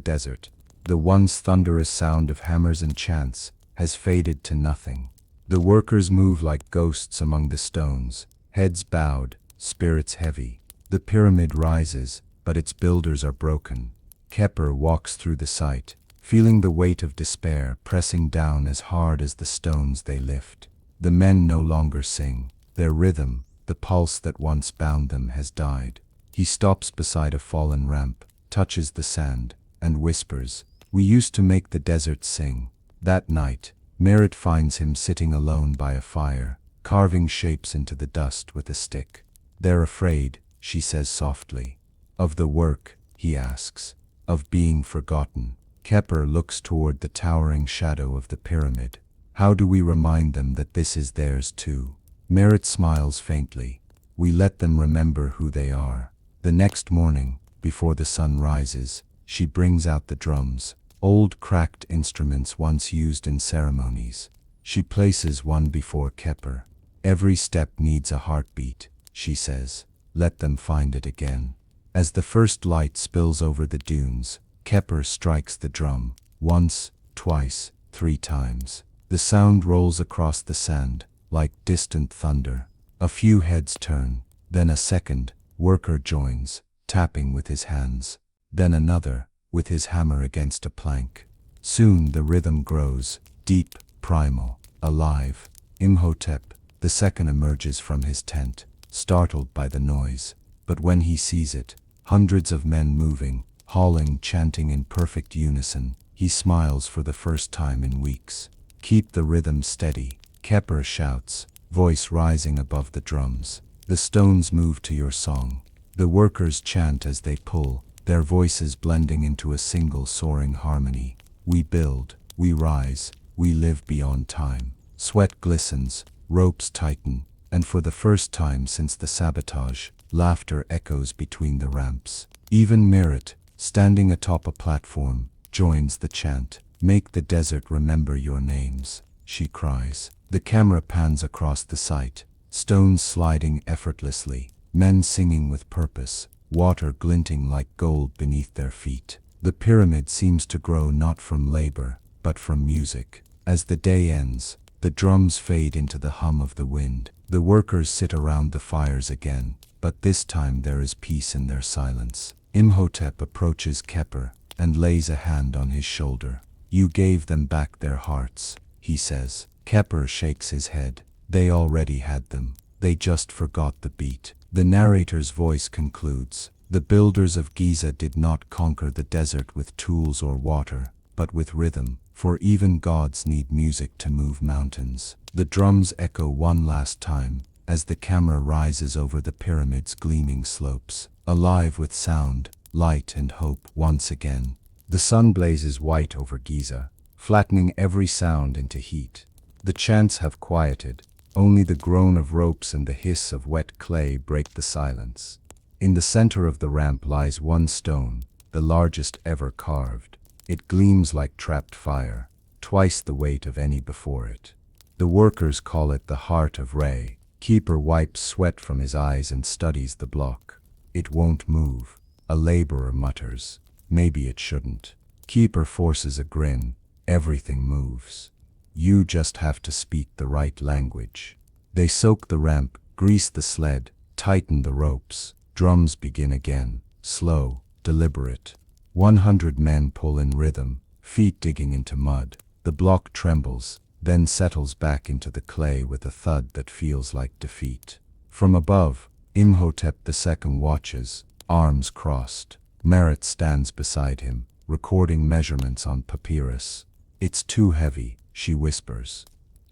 desert. The once thunderous sound of hammers and chants has faded to nothing. The workers move like ghosts among the stones, heads bowed, spirits heavy. The pyramid rises, but its builders are broken. Khafre walks through the site, feeling the weight of despair pressing down as hard as the stones they lift. The men no longer sing. Their rhythm, the pulse that once bound them, has died. He stops beside a fallen ramp, touches the sand, and whispers, "We used to make the desert sing." That night, Merit finds him sitting alone by a fire, carving shapes into the dust with a stick. "They're afraid," she says softly. "Of the work?" he asks. "Of being forgotten." Khafre looks toward the towering shadow of the pyramid. "How do we remind them that this is theirs too?" Merit smiles faintly. "We let them remember who they are." The next morning, before the sun rises, she brings out the drums, old cracked instruments once used in ceremonies. She places one before Khafre. "Every step needs a heartbeat," she says. "Let them find it again." As the first light spills over the dunes, Khafre strikes the drum, once, twice, 3 times. The sound rolls across the sand, like distant thunder. A few heads turn, then a second worker joins, tapping with his hands. Then another, with his hammer against a plank. Soon the rhythm grows, deep, primal, alive. Imhotep, the second, emerges from his tent, startled by the noise. But when he sees it, hundreds of men moving, hauling, chanting in perfect unison, he smiles for the first time in weeks. Keep the rhythm steady, Khafre shouts, voice rising above the drums. The stones move to your song. The workers chant as they pull, their voices blending into a single soaring harmony. We build, we rise, we live beyond time. Sweat glistens, ropes tighten, and for the first time since the sabotage, laughter echoes between the ramps. Even Merit, standing atop a platform, joins the chant. Make the desert remember your names, she cries. The camera pans across the site, stones sliding effortlessly, men singing with purpose, water glinting like gold beneath their feet. The pyramid seems to grow not from labor, but from music. As the day ends, the drums fade into the hum of the wind. The workers sit around the fires again, but this time there is peace in their silence. Imhotep approaches Khafre and lays a hand on his shoulder. You gave them back their hearts, he says. Khafre shakes his head. They already had them. They just forgot the beat. The narrator's voice concludes. The builders of Giza did not conquer the desert with tools or water, but with rhythm, for even gods need music to move mountains. The drums echo one last time, as the camera rises over the pyramid's gleaming slopes, alive with sound, light and hope once again. The sun blazes white over Giza, flattening every sound into heat. The chants have quieted. Only the groan of ropes and the hiss of wet clay break the silence. In the center of the ramp lies one stone, the largest ever carved. It gleams like trapped fire, twice the weight of any before it. The workers call it the heart of Re. Khafre wipes sweat from his eyes and studies the block. It won't move. A laborer mutters. Maybe it shouldn't. Khafre forces a grin. Everything moves. You just have to speak the right language. They soak the ramp, grease the sled, tighten the ropes. Drums begin again, slow, deliberate. 100 men pull in rhythm, feet digging into mud. The block trembles, then settles back into the clay with a thud that feels like defeat. From above, Imhotep II watches, arms crossed. Merit stands beside him, recording measurements on papyrus. It's too heavy, she whispers.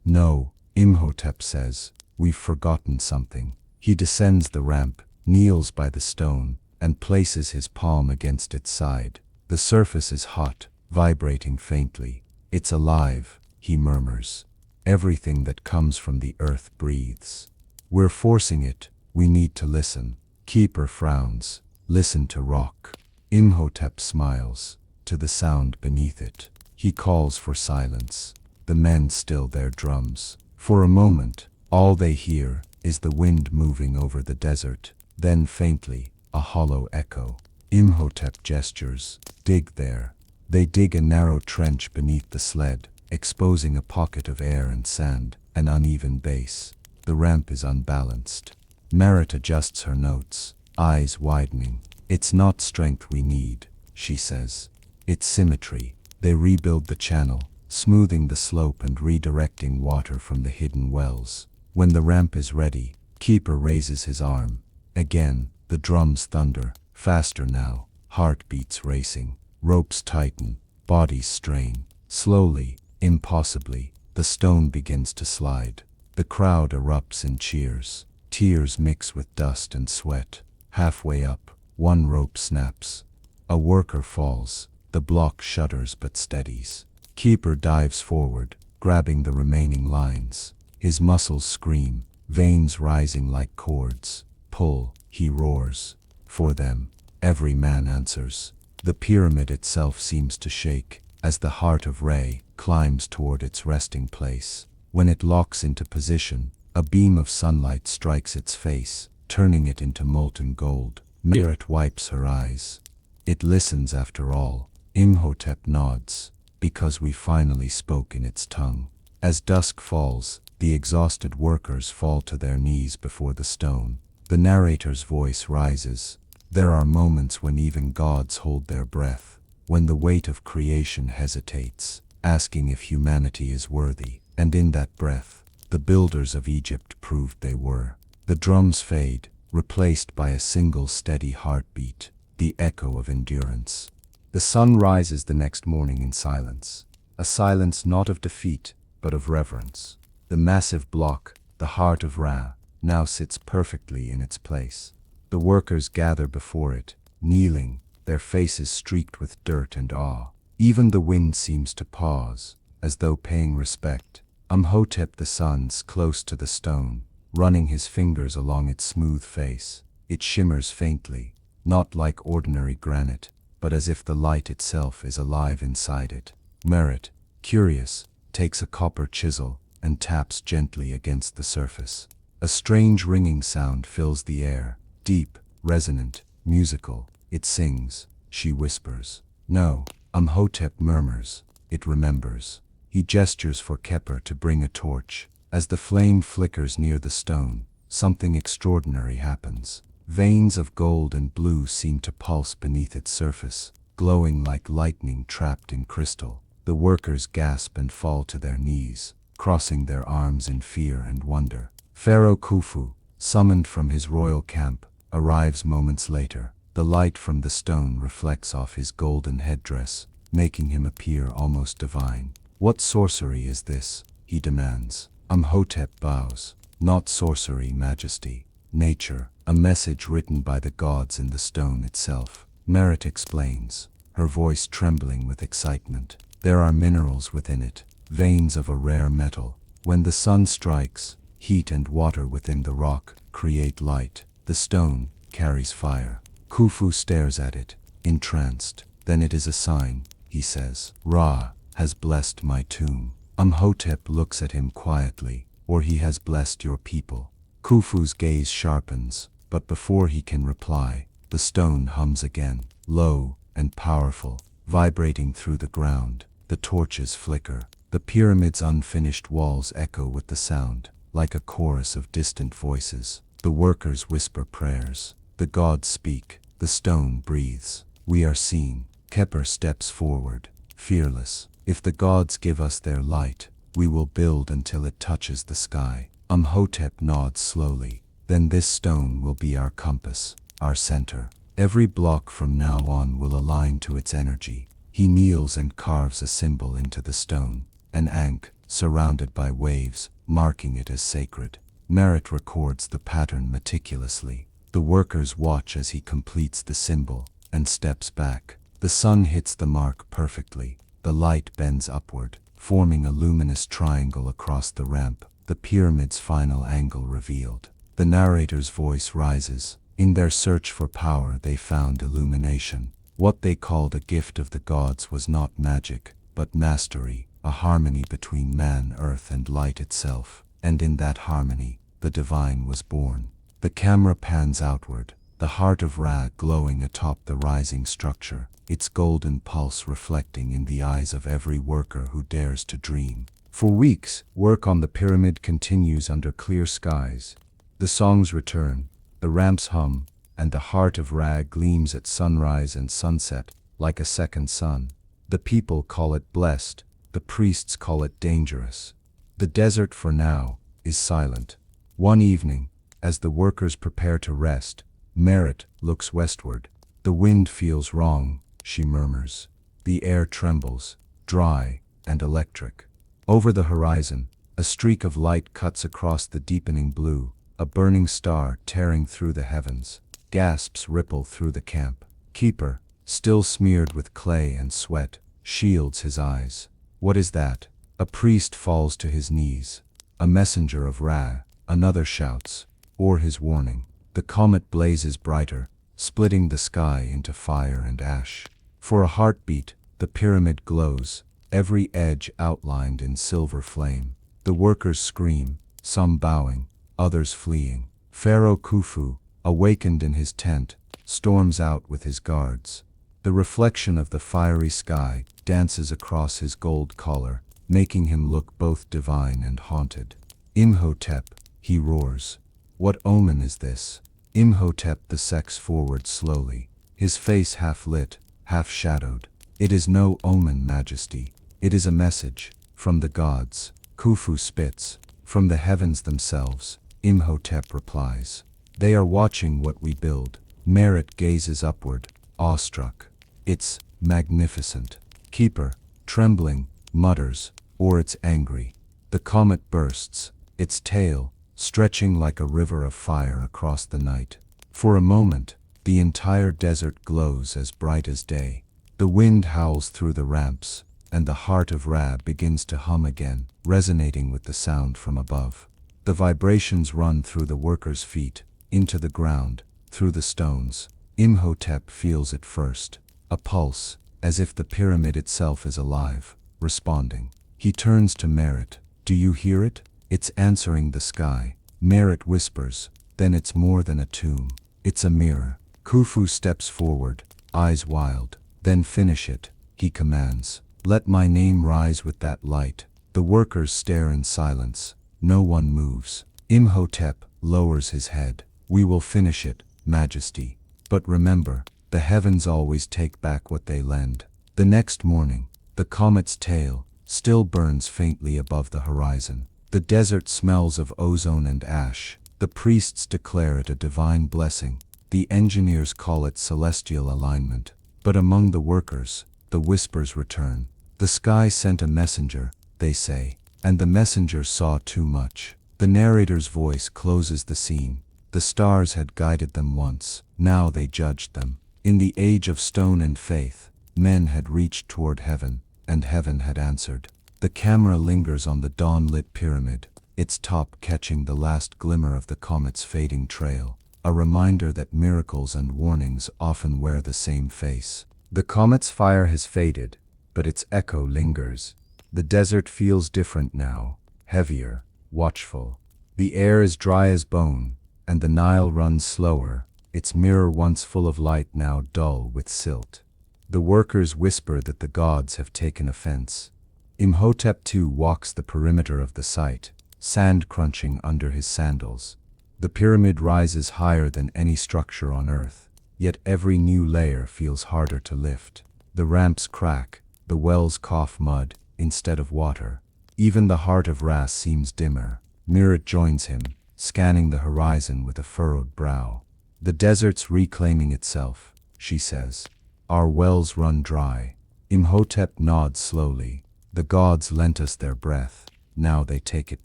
No, Imhotep says, we've forgotten something. He descends the ramp, kneels by the stone, and places his palm against its side. The surface is hot, vibrating faintly. It's alive, he murmurs. Everything that comes from the earth breathes. We're forcing it, we need to listen. Khafre frowns. Listen to rock. Imhotep smiles, to the sound beneath it. He calls for silence. The men still their drums. For a moment, all they hear is the wind moving over the desert. Then faintly, a hollow echo. Imhotep gestures. Dig there. They dig a narrow trench beneath the sled, exposing a pocket of air and sand, an uneven base. The ramp is unbalanced. Merit adjusts her notes, eyes widening. It's not strength we need, she says. It's symmetry. They rebuild the channel, smoothing the slope and redirecting water from the hidden wells. When the ramp is ready, Khafre raises his arm. Again, the drums thunder, faster now, heartbeats racing. Ropes tighten, bodies strain. Slowly, impossibly, the stone begins to slide. The crowd erupts in cheers. Tears mix with dust and sweat. Halfway up, one rope snaps. A worker falls. The block shudders but steadies. Khafre dives forward, grabbing the remaining lines. His muscles scream, veins rising like cords. Pull, he roars. For them, every man answers. The pyramid itself seems to shake, as the heart of Re climbs toward its resting place. When it locks into position, a beam of sunlight strikes its face, turning it into molten gold. Merit wipes her eyes. It listens after all. Imhotep nods, because we finally spoke in its tongue. As dusk falls, the exhausted workers fall to their knees before the stone. The narrator's voice rises. There are moments when even gods hold their breath, when the weight of creation hesitates, asking if humanity is worthy. And in that breath, the builders of Egypt proved they were. The drums fade, replaced by a single steady heartbeat, the echo of endurance. The sun rises the next morning in silence, a silence not of defeat, but of reverence. The massive block, the heart of Ra, now sits perfectly in its place. The workers gather before it, kneeling, their faces streaked with dirt and awe. Even the wind seems to pause, as though paying respect. Imhotep the sun's close to the stone, running his fingers along its smooth face. It shimmers faintly, not like ordinary granite, but as if the light itself is alive inside it. Merit, curious, takes a copper chisel and taps gently against the surface. A strange ringing sound fills the air, deep, resonant, musical. It sings, she whispers. No, Imhotep murmurs, it remembers. He gestures for Khepr to bring a torch. As the flame flickers near the stone, something extraordinary happens. Veins of gold and blue seem to pulse beneath its surface, glowing like lightning trapped in crystal. The workers gasp and fall to their knees, crossing their arms in fear and wonder. Pharaoh Khufu, summoned from his royal camp, arrives moments later. The light from the stone reflects off his golden headdress, making him appear almost divine. What sorcery is this? He demands. Imhotep bows. Not sorcery, majesty. Nature, a message written by the gods in the stone itself. Merit explains, her voice trembling with excitement. There are minerals within it, veins of a rare metal. When the sun strikes, heat and water within the rock create light. The stone carries fire. Khufu stares at it, entranced. Then it is a sign, he says. Ra has blessed my tomb. Imhotep looks at him quietly, or he has blessed your people. Khufu's gaze sharpens, but before he can reply, the stone hums again, low and powerful, vibrating through the ground. The torches flicker. The pyramid's unfinished walls echo with the sound, like a chorus of distant voices. The workers whisper prayers. The gods speak. The stone breathes. We are seen. Khepr steps forward, fearless. If the gods give us their light, we will build until it touches the sky. Imhotep nods slowly. Then this stone will be our compass, our center. Every block from now on will align to its energy. He kneels and carves a symbol into the stone, an ankh, surrounded by waves, marking it as sacred. Merit records the pattern meticulously. The workers watch as he completes the symbol and steps back. The sun hits the mark perfectly. The light bends upward, forming a luminous triangle across the ramp, the pyramid's final angle revealed. The narrator's voice rises. In their search for power, they found illumination. What they called a gift of the gods was not magic, but mastery, a harmony between man, earth, and light itself. And in that harmony, the divine was born. The camera pans outward, the heart of Ra glowing atop the rising structure, its golden pulse reflecting in the eyes of every worker who dares to dream. For weeks, work on the pyramid continues under clear skies. The songs return, the ramps hum, and the heart of Ra gleams at sunrise and sunset like a second sun. The people call it blessed, the priests call it dangerous. The desert for now is silent. One evening, as the workers prepare to rest, Merit looks westward. The wind feels wrong, she murmurs. The air trembles, dry and electric. Over the horizon, a streak of light cuts across the deepening blue, a burning star tearing through the heavens. Gasps ripple through the camp. Khepr, still smeared with clay and sweat, shields his eyes. What is that? A priest falls to his knees. A messenger of Ra, another shouts, or his warning. The comet blazes brighter, splitting the sky into fire and ash. For a heartbeat, the pyramid glows, every edge outlined in silver flame. The workers scream, some bowing, others fleeing. Pharaoh Khufu, awakened in his tent, storms out with his guards. The reflection of the fiery sky dances across his gold collar, making him look both divine and haunted. Imhotep, he roars. What omen is this? Imhotep the sex forward slowly, his face half lit, half shadowed. It is no omen, Majesty. It is a message, from the gods. Khufu spits, from the heavens themselves. Imhotep replies. They are watching what we build. Merit gazes upward, awestruck. It's magnificent. Keeper, trembling, mutters, or it's angry. The comet bursts, its tail stretching like a river of fire across the night. For a moment, the entire desert glows as bright as day. The wind howls through the ramps, and the heart of Ra begins to hum again, resonating with the sound from above. The vibrations run through the workers' feet, into the ground, through the stones. Imhotep feels it first, a pulse, as if the pyramid itself is alive, responding. He turns to Merit. Do you hear it? It's answering the sky. Merit whispers, then it's more than a tomb. It's a mirror. Khufu steps forward, eyes wild. Then finish it, he commands. Let my name rise with that light. The workers stare in silence. No one moves. Imhotep lowers his head. We will finish it, Majesty. But remember, the heavens always take back what they lend. The next morning, the comet's tail still burns faintly above the horizon. The desert smells of ozone and ash. The priests declare it a divine blessing. The engineers call it celestial alignment. But among the workers, the whispers return. The sky sent a messenger, they say, and the messenger saw too much. The narrator's voice closes the scene. The stars had guided them once, now they judged them. In the age of stone and faith, men had reached toward heaven, and heaven had answered. The camera lingers on the dawn-lit pyramid, its top catching the last glimmer of the comet's fading trail, a reminder that miracles and warnings often wear the same face. The comet's fire has faded, but its echo lingers. The desert feels different now, heavier, watchful. The air is dry as bone, and the Nile runs slower, its mirror once full of light now dull with silt. The workers whisper that the gods have taken offense. Imhotep too walks the perimeter of the site, sand crunching under his sandals. The pyramid rises higher than any structure on earth, yet every new layer feels harder to lift. The ramps crack, the wells cough mud instead of water. Even the heart of Ra seems dimmer. Merit joins him, scanning the horizon with a furrowed brow. The desert's reclaiming itself, she says. Our wells run dry. Imhotep nods slowly. The gods lent us their breath, now they take it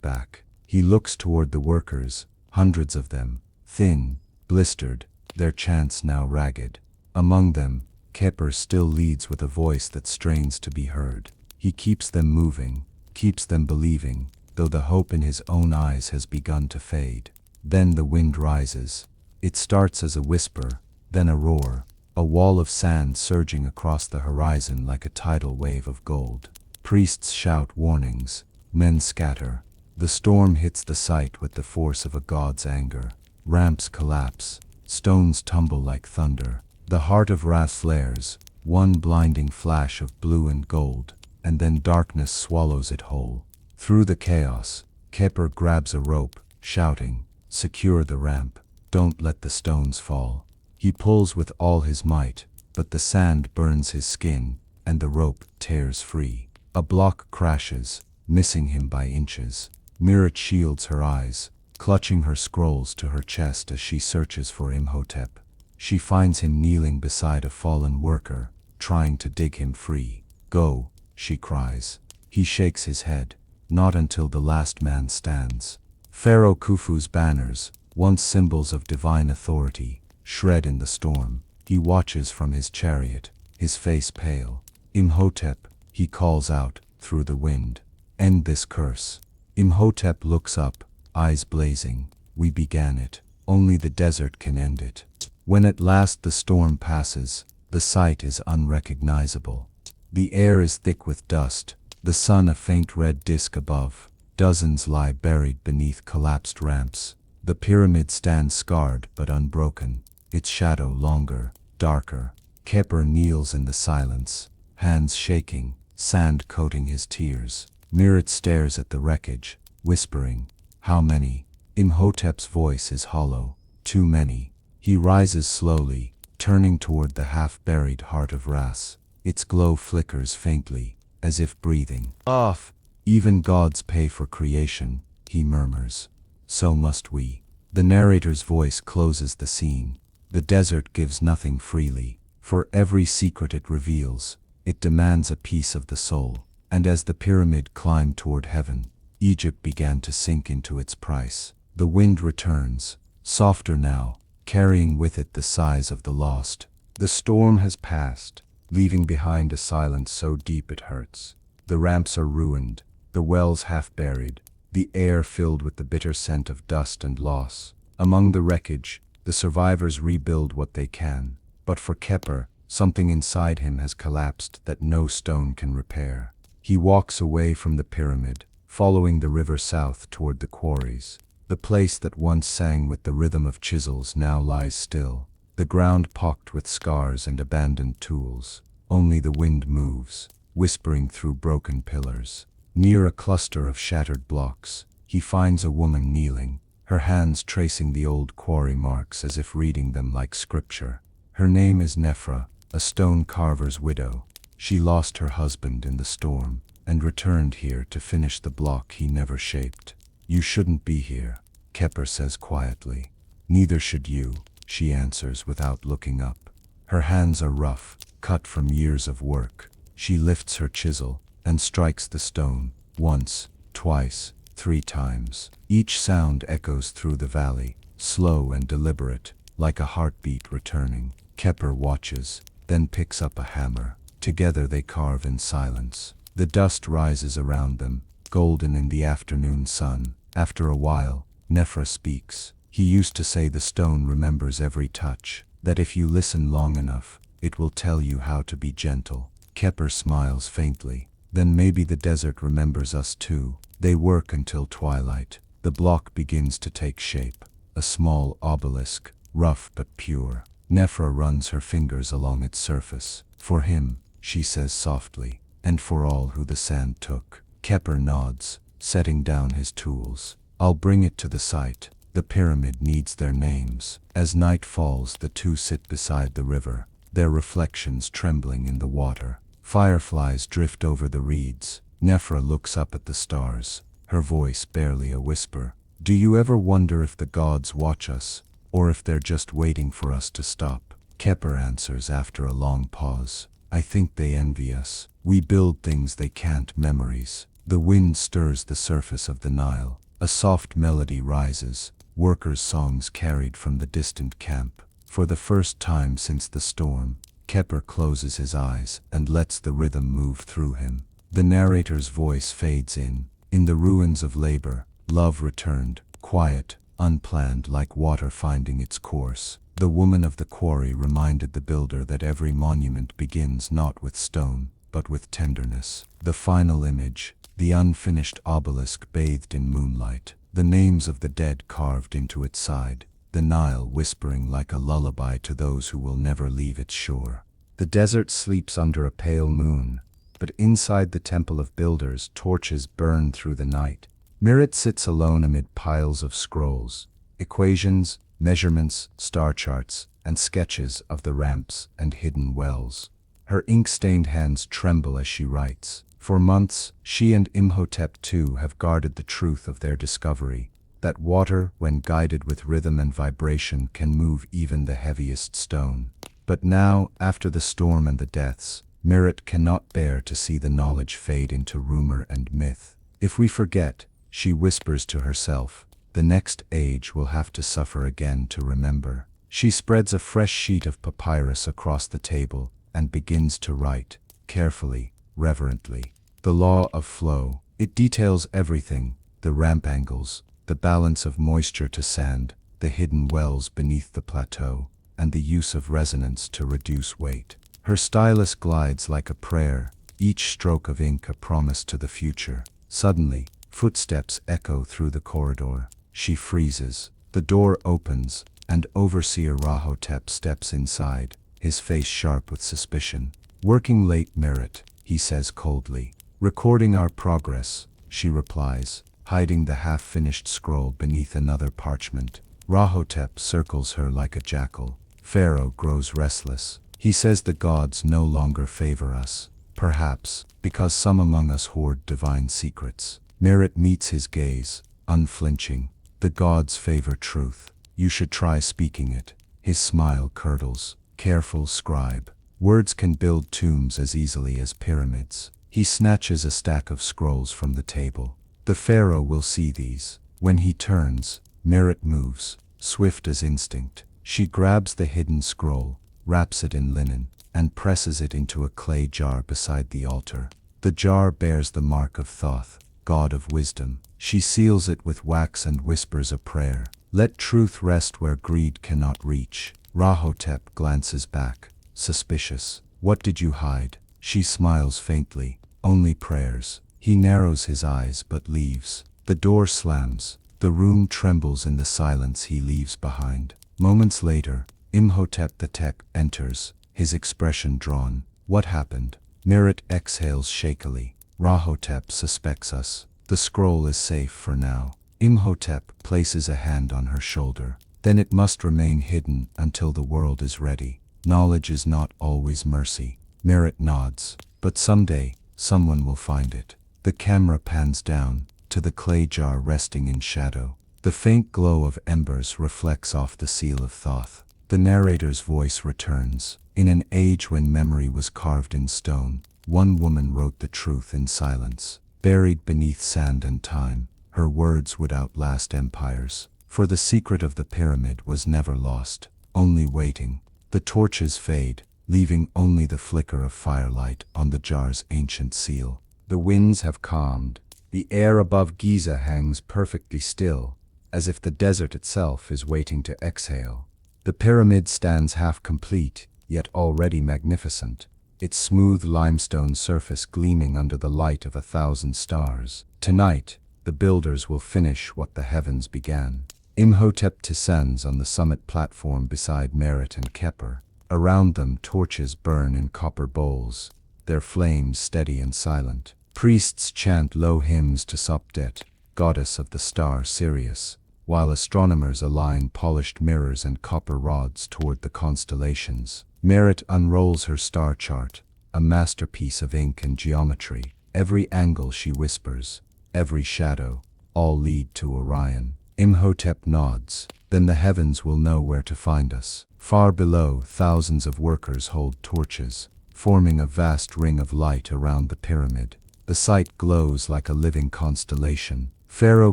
back. He looks toward the workers, hundreds of them, thin, blistered, their chants now ragged. Among them, Khafre still leads with a voice that strains to be heard. He keeps them moving, keeps them believing, though the hope in his own eyes has begun to fade. Then the wind rises. It starts as a whisper, then a roar, a wall of sand surging across the horizon like a tidal wave of gold. Priests shout warnings, men scatter. The storm hits the site with the force of a god's anger. Ramps collapse, stones tumble like thunder. The heart of Ra flares, one blinding flash of blue and gold, and then darkness swallows it whole. Through the chaos, Khafre grabs a rope, shouting, "Secure the ramp, don't let the stones fall." He pulls with all his might, but the sand burns his skin, and the rope tears free. A block crashes, missing him by inches. Merit shields her eyes, clutching her scrolls to her chest as she searches for Imhotep. She finds him kneeling beside a fallen worker, trying to dig him free. "Go," she cries. He shakes his head. Not until the last man stands. Pharaoh Khufu's banners, once symbols of divine authority, shred in the storm. He watches from his chariot, his face pale. "Imhotep," he calls out through the wind. "End this curse." Imhotep looks up, eyes blazing. "We began it. Only the desert can end it." When at last the storm passes, the sight is unrecognizable. The air is thick with dust, the sun a faint red disk above. Dozens lie buried beneath collapsed ramps. The pyramid stands scarred but unbroken, its shadow longer, darker. Khepre kneels in the silence, hands shaking, sand coating his tears. Mirit stares at the wreckage, whispering, "How many?" Imhotep's voice is hollow, "Too many." He rises slowly, turning toward the half-buried heart of Ras. Its glow flickers faintly, as if breathing. "Off! Even gods pay for creation," he murmurs. "So must we." The narrator's voice closes the scene. The desert gives nothing freely. For every secret it reveals, it demands a piece of the soul. And as the pyramid climbed toward heaven, Egypt began to sink into its price. The wind returns, softer now, carrying with it the sighs of the lost. The storm has passed, leaving behind a silence so deep it hurts. The ramps are ruined, the wells half buried, the air filled with the bitter scent of dust and loss. Among the wreckage, the survivors rebuild what they can. But for Khepre, something inside him has collapsed that no stone can repair. He walks away from the pyramid, following the river south toward the quarries. The place that once sang with the rhythm of chisels now lies still, the ground pocked with scars and abandoned tools. Only the wind moves, whispering through broken pillars. Near a cluster of shattered blocks, he finds a woman kneeling, her hands tracing the old quarry marks as if reading them like scripture. Her name is Nefra, a stone carver's widow. She lost her husband in the storm, and returned here to finish the block he never shaped. "You shouldn't be here," Khepre says quietly. "Neither should you," she answers without looking up. Her hands are rough, cut from years of work. She lifts her chisel and strikes the stone, once, twice, 3 times. Each sound echoes through the valley, slow and deliberate, like a heartbeat returning. Khepre watches, then picks up a hammer. Together they carve in silence. The dust rises around them, golden in the afternoon sun. After a while, Nefra speaks. "He used to say the stone remembers every touch, that if you listen long enough, it will tell you how to be gentle." Khepre smiles faintly. "Then maybe the desert remembers us too." They work until twilight. The block begins to take shape, a small obelisk, rough but pure. Nefra runs her fingers along its surface. "For him," she says softly, "and for all who the sand took." Khepre nods, setting down his tools. "I'll bring it to the site. The pyramid needs their names." As night falls, the two sit beside the river, their reflections trembling in the water. Fireflies drift over the reeds. Nefra looks up at the stars, her voice barely a whisper. "Do you ever wonder if the gods watch us, or if they're just waiting for us to stop?" Khepre answers after a long pause. "I think they envy us. We build things they can't, memories." The wind stirs the surface of the Nile. A soft melody rises, workers' songs carried from the distant camp. For the first time since the storm, Khepre closes his eyes and lets the rhythm move through him. The narrator's voice fades in. "In the ruins of labor, love returned, quiet, unplanned, like water finding its course. The woman of the quarry reminded the builder that every monument begins not with stone, but with tenderness." The final image, the unfinished obelisk bathed in moonlight, the names of the dead carved into its side, the Nile whispering like a lullaby to those who will never leave its shore. The desert sleeps under a pale moon, but inside the temple of builders, torches burn through the night. Mirit sits alone amid piles of scrolls, equations, measurements, star charts, and sketches of the ramps and hidden wells. Her ink-stained hands tremble as she writes. For months, she and Imhotep II have guarded the truth of their discovery, that water, when guided with rhythm and vibration, can move even the heaviest stone. But now, after the storm and the deaths, Mirit cannot bear to see the knowledge fade into rumor and myth. "If we forget," she whispers to herself, "the next age will have to suffer again to remember." She spreads a fresh sheet of papyrus across the table and begins to write, carefully, reverently. The law of flow. It details everything, the ramp angles, the balance of moisture to sand, the hidden wells beneath the plateau, and the use of resonance to reduce weight. Her stylus glides like a prayer, each stroke of ink a promise to the future. Suddenly, footsteps echo through the corridor. She freezes. The door opens, and Overseer Rahotep steps inside, his face sharp with suspicion. Working late, Merit, he says coldly. Recording our progress, she replies, hiding the half-finished scroll beneath another parchment. Rahotep circles her like a jackal. Pharaoh grows restless. He says the gods no longer favor us. Perhaps, because some among us hoard divine secrets. Merit meets his gaze, unflinching. The gods favor truth. You should try speaking it. His smile curdles. Careful scribe. Words can build tombs as easily as pyramids. He snatches a stack of scrolls from the table. The pharaoh will see these. When he turns, Merit moves, swift as instinct. She grabs the hidden scroll, wraps it in linen, and presses it into a clay jar beside the altar. The jar bears the mark of Thoth, god of wisdom. She seals it with wax and whispers a prayer. Let truth rest where greed cannot reach. Rahotep glances back, suspicious. What did you hide? She smiles faintly. Only prayers. He narrows his eyes but leaves. The door slams. The room trembles in the silence he leaves behind. Moments later, Imhotep the Tech enters, his expression drawn. What happened? Merit exhales shakily. Rahotep suspects us. The scroll is safe for now. Imhotep places a hand on her shoulder. Then it must remain hidden until the world is ready. Knowledge is not always mercy. Merit nods. But someday, someone will find it. The camera pans down, to the clay jar resting in shadow. The faint glow of embers reflects off the seal of Thoth. The narrator's voice returns. In an age when memory was carved in stone, one woman wrote the truth in silence. Buried beneath sand and time, her words would outlast empires. For the secret of the pyramid was never lost, only waiting. The torches fade, leaving only the flicker of firelight on the jar's ancient seal. The winds have calmed. The air above Giza hangs perfectly still, as if the desert itself is waiting to exhale. The pyramid stands half complete, yet already magnificent, its smooth limestone surface gleaming under the light of 1,000 stars. Tonight, the builders will finish what the heavens began. Imhotep descends on the summit platform beside Merit and Khepre. Around them, torches burn in copper bowls, their flames steady and silent. Priests chant low hymns to Sopdet, goddess of the star Sirius, while astronomers align polished mirrors and copper rods toward the constellations. Merit unrolls her star chart, a masterpiece of ink and geometry. Every angle she whispers, every shadow, all lead to Orion. Imhotep nods. Then the heavens will know where to find us. Far below, thousands of workers hold torches, forming a vast ring of light around the pyramid. The site glows like a living constellation. Pharaoh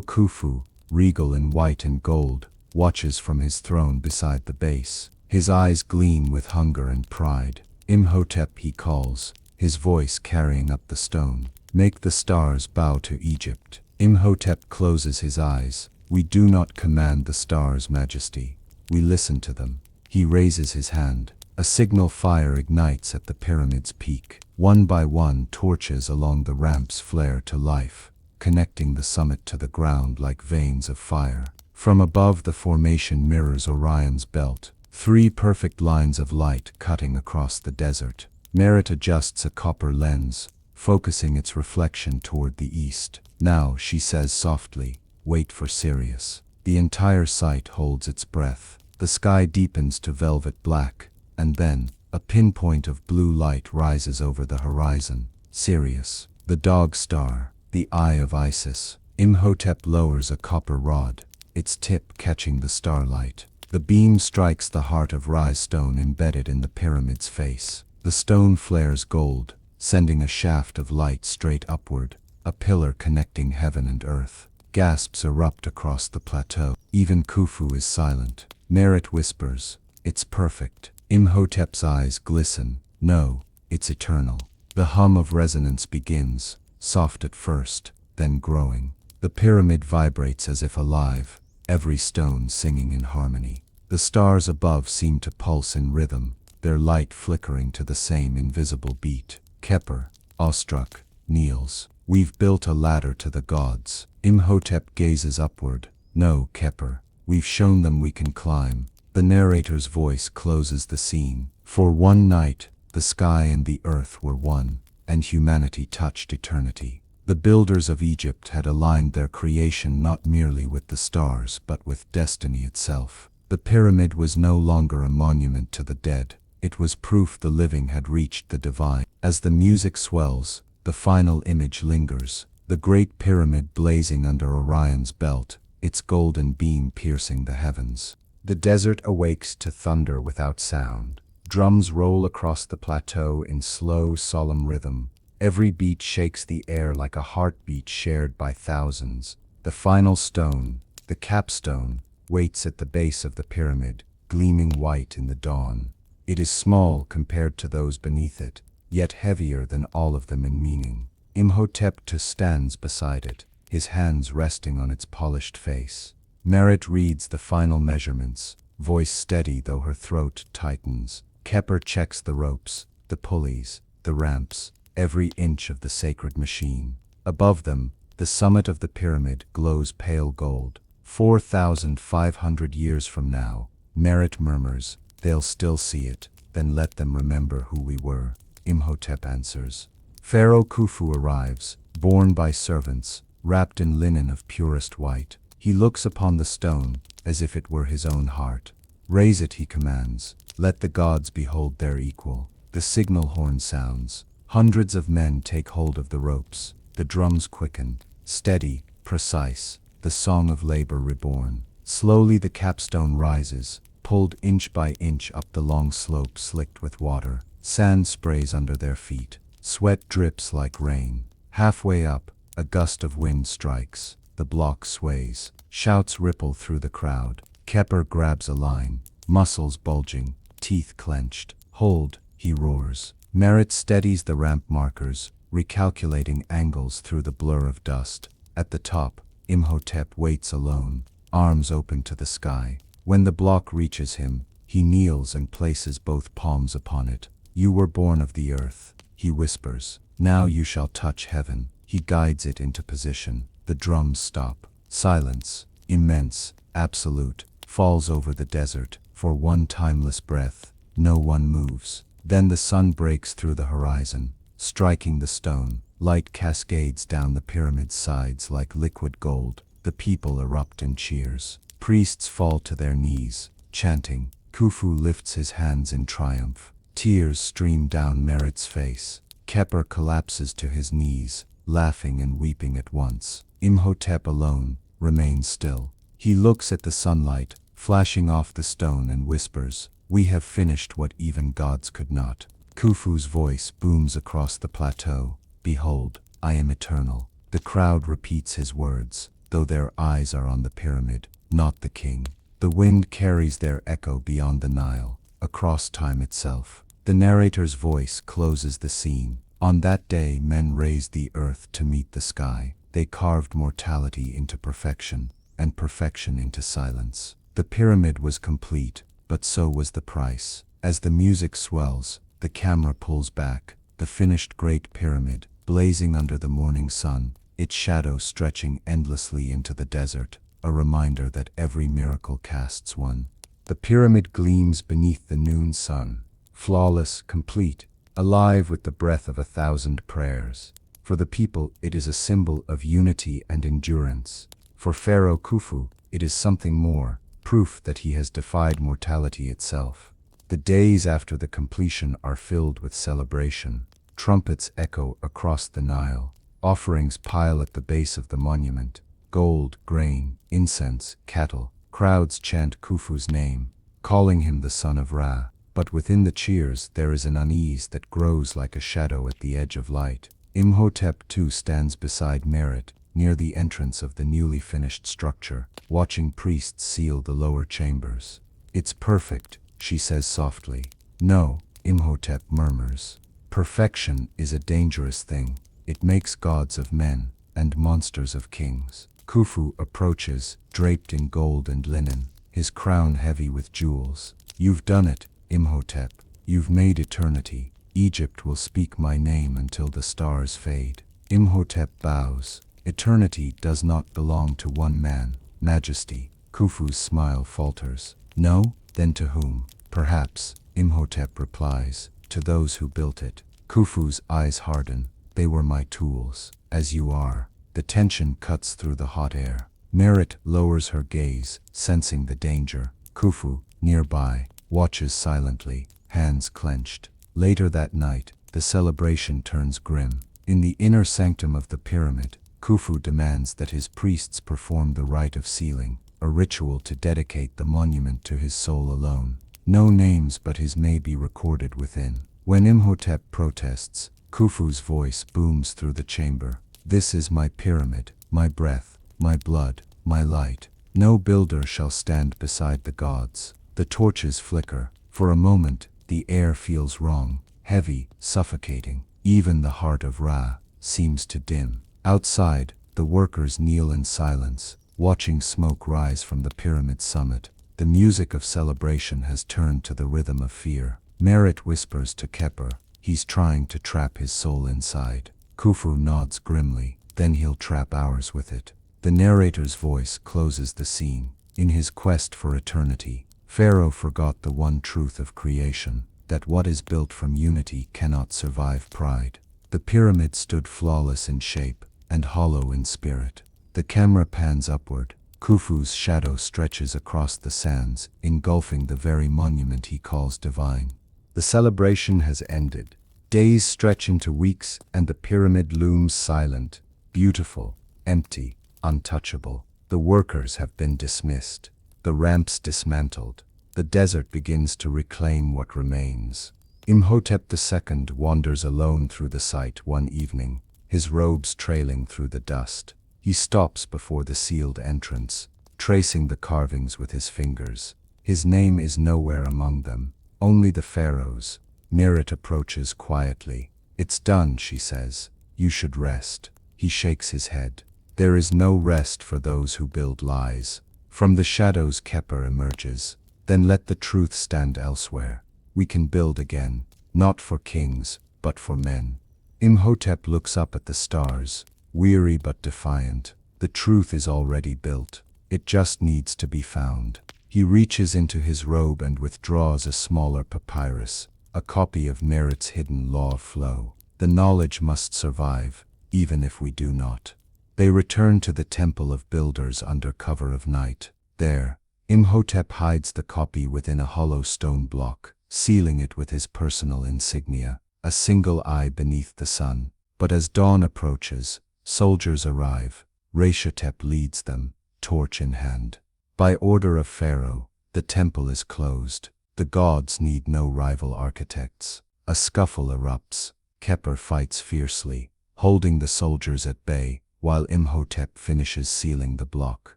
Khufu, regal in white and gold, watches from his throne beside the base. His eyes gleam with hunger and pride. Imhotep, he calls, his voice carrying up the stone. Make the stars bow to Egypt. Imhotep closes his eyes. We do not command the stars, Majesty. We listen to them. He raises his hand. A signal fire ignites at the pyramid's peak. One by one, torches along the ramps flare to life, connecting the summit to the ground like veins of fire. From above, the formation mirrors Orion's belt, 3 perfect lines of light cutting across the desert. Merit adjusts a copper lens, focusing its reflection toward the east. Now, she says softly, wait for Sirius. The entire site holds its breath. The sky deepens to velvet black, and then, a pinpoint of blue light rises over the horizon. Sirius, the dog star, the eye of Isis. Imhotep lowers a copper rod, its tip catching the starlight. The beam strikes the heart of Rise stone embedded in the pyramid's face. The stone flares gold, sending a shaft of light straight upward, a pillar connecting heaven and earth. Gasps erupt across the plateau. Even Khufu is silent. Merit whispers, it's perfect. Imhotep's eyes glisten. No, it's eternal. The hum of resonance begins, soft at first, then growing. The pyramid vibrates as if alive, every stone singing in harmony. The stars above seem to pulse in rhythm, their light flickering to the same invisible beat. Khepre, awestruck, kneels. We've built a ladder to the gods. Imhotep gazes upward. No, Khepre, we've shown them we can climb. The narrator's voice closes the scene. For one night, the sky and the earth were one, and humanity touched eternity. The builders of Egypt had aligned their creation not merely with the stars but with destiny itself. The pyramid was no longer a monument to the dead. It was proof the living had reached the divine. As the music swells, the final image lingers. The great pyramid blazing under Orion's belt, its golden beam piercing the heavens. The desert awakes to thunder without sound. Drums roll across the plateau in slow, solemn rhythm. Every beat shakes the air like a heartbeat shared by thousands. The final stone, the capstone, waits at the base of the pyramid, gleaming white in the dawn. It is small compared to those beneath it, yet heavier than all of them in meaning. Imhotep II stands beside it, his hands resting on its polished face. Merit reads the final measurements, voice steady though her throat tightens. Khepre checks the ropes, the pulleys, the ramps, every inch of the sacred machine. Above them, the summit of the pyramid glows pale gold. 4,500 years from now, Merit murmurs, they'll still see it, then let them remember who we were. Imhotep answers. Pharaoh Khufu arrives, borne by servants, wrapped in linen of purest white. He looks upon the stone, as if it were his own heart. Raise it, he commands. Let the gods behold their equal. The signal horn sounds. Hundreds of men take hold of the ropes. The drums quicken. Steady, precise. The song of labor reborn. Slowly the capstone rises, pulled inch by inch up the long slope slicked with water. Sand sprays under their feet. Sweat drips like rain. Halfway up, a gust of wind strikes. The block sways. Shouts ripple through the crowd. Khepre grabs a line, muscles bulging, teeth clenched. Hold, he roars. Merit steadies the ramp markers, recalculating angles through the blur of dust. At the top, Imhotep waits alone, arms open to the sky. When the block reaches him, he kneels and places both palms upon it. You were born of the earth, he whispers. Now you shall touch heaven. He guides it into position. The drums stop. Silence, immense, absolute, falls over the desert. For one timeless breath, no one moves. Then the sun breaks through the horizon, striking the stone. Light cascades down the pyramid's sides like liquid gold. The people erupt in cheers. Priests fall to their knees, chanting. Khufu lifts his hands in triumph. Tears stream down Merit's face. Khepre collapses to his knees, laughing and weeping at once. Imhotep alone remains still. He looks at the sunlight, flashing off the stone, and whispers, "We have finished what even gods could not." Khufu's voice booms across the plateau. "Behold, I am eternal." The crowd repeats his words, though their eyes are on the pyramid, not the king. The wind carries their echo beyond the Nile, across time itself. The narrator's voice closes the scene. On that day men raised the earth to meet the sky. They carved mortality into perfection, and perfection into silence. The pyramid was complete, but so was the price. As the music swells, the camera pulls back. The finished Great Pyramid, blazing under the morning sun, its shadow stretching endlessly into the desert, a reminder that every miracle casts one. The pyramid gleams beneath the noon sun, flawless, complete, alive with the breath of 1,000 prayers. For the people, it is a symbol of unity and endurance. For Pharaoh Khufu, it is something more, proof that he has defied mortality itself. The days after the completion are filled with celebration. Trumpets echo across the Nile. Offerings pile at the base of the monument. Gold, grain, incense, cattle. Crowds chant Khufu's name, calling him the son of Ra. But within the cheers there is an unease that grows like a shadow at the edge of light. Imhotep II stands beside Merit, near the entrance of the newly finished structure, watching priests seal the lower chambers. "It's perfect," she says softly. "No," Imhotep murmurs. "Perfection is a dangerous thing. It makes gods of men and monsters of kings." Khufu approaches, draped in gold and linen, his crown heavy with jewels. "You've done it, Imhotep. You've made eternity. Egypt will speak my name until the stars fade." Imhotep bows. "Eternity does not belong to one man, Majesty." Khufu's smile falters. "No, Then to whom? Perhaps, Imhotep replies, to those who built it. Khufu's eyes harden. They were my tools, as you are. The tension cuts through the hot air. Merit lowers her gaze, sensing the danger. Khufu, nearby, watches silently, hands clenched. Later that night, the celebration turns grim. In the inner sanctum of the pyramid, Khufu demands that his priests perform the rite of sealing, a ritual to dedicate the monument to his soul alone. No names but his may be recorded within. When Imhotep protests, Khufu's voice booms through the chamber. This is my pyramid, my breath, my blood, my light. No builder shall stand beside the gods. The torches flicker. For a moment, the air feels wrong, heavy, suffocating. Even the heart of Ra seems to dim. Outside, the workers kneel in silence, watching smoke rise from the pyramid's summit. The music of celebration has turned to the rhythm of fear. Merit whispers to Khepr, he's trying to trap his soul inside. Khufu nods grimly, then he'll trap ours with it. The narrator's voice closes the scene. In his quest for eternity, Pharaoh forgot the one truth of creation, that what is built from unity cannot survive pride. The pyramid stood flawless in shape and hollow in spirit. The camera pans upward. Khufu's shadow stretches across the sands, engulfing the very monument he calls divine. The celebration has ended. Days stretch into weeks, and the pyramid looms silent, beautiful, empty, untouchable. The workers have been dismissed, the ramps dismantled. The desert begins to reclaim what remains. Imhotep II wanders alone through the site one evening, his robes trailing through the dust. He stops before the sealed entrance, tracing the carvings with his fingers. His name is nowhere among them, only the pharaoh's. Merit approaches quietly. It's done, she says. You should rest. He shakes his head. There is no rest for those who build lies. From the shadows Khepr emerges. Then let the truth stand elsewhere. We can build again, not for kings, but for men. Imhotep looks up at the stars, weary but defiant. The truth is already built. It just needs to be found. He reaches into his robe and withdraws a smaller papyrus, a copy of Merit's hidden law of flow. The knowledge must survive, even if we do not. They return to the temple of builders under cover of night. There, Imhotep hides the copy within a hollow stone block, sealing it with his personal insignia, a single eye beneath the sun. But as dawn approaches, soldiers arrive. Reshapes leads them, torch in hand. By order of Pharaoh, the temple is closed. The gods need no rival architects. A scuffle erupts. Khepr fights fiercely, holding the soldiers at bay, while Imhotep finishes sealing the block.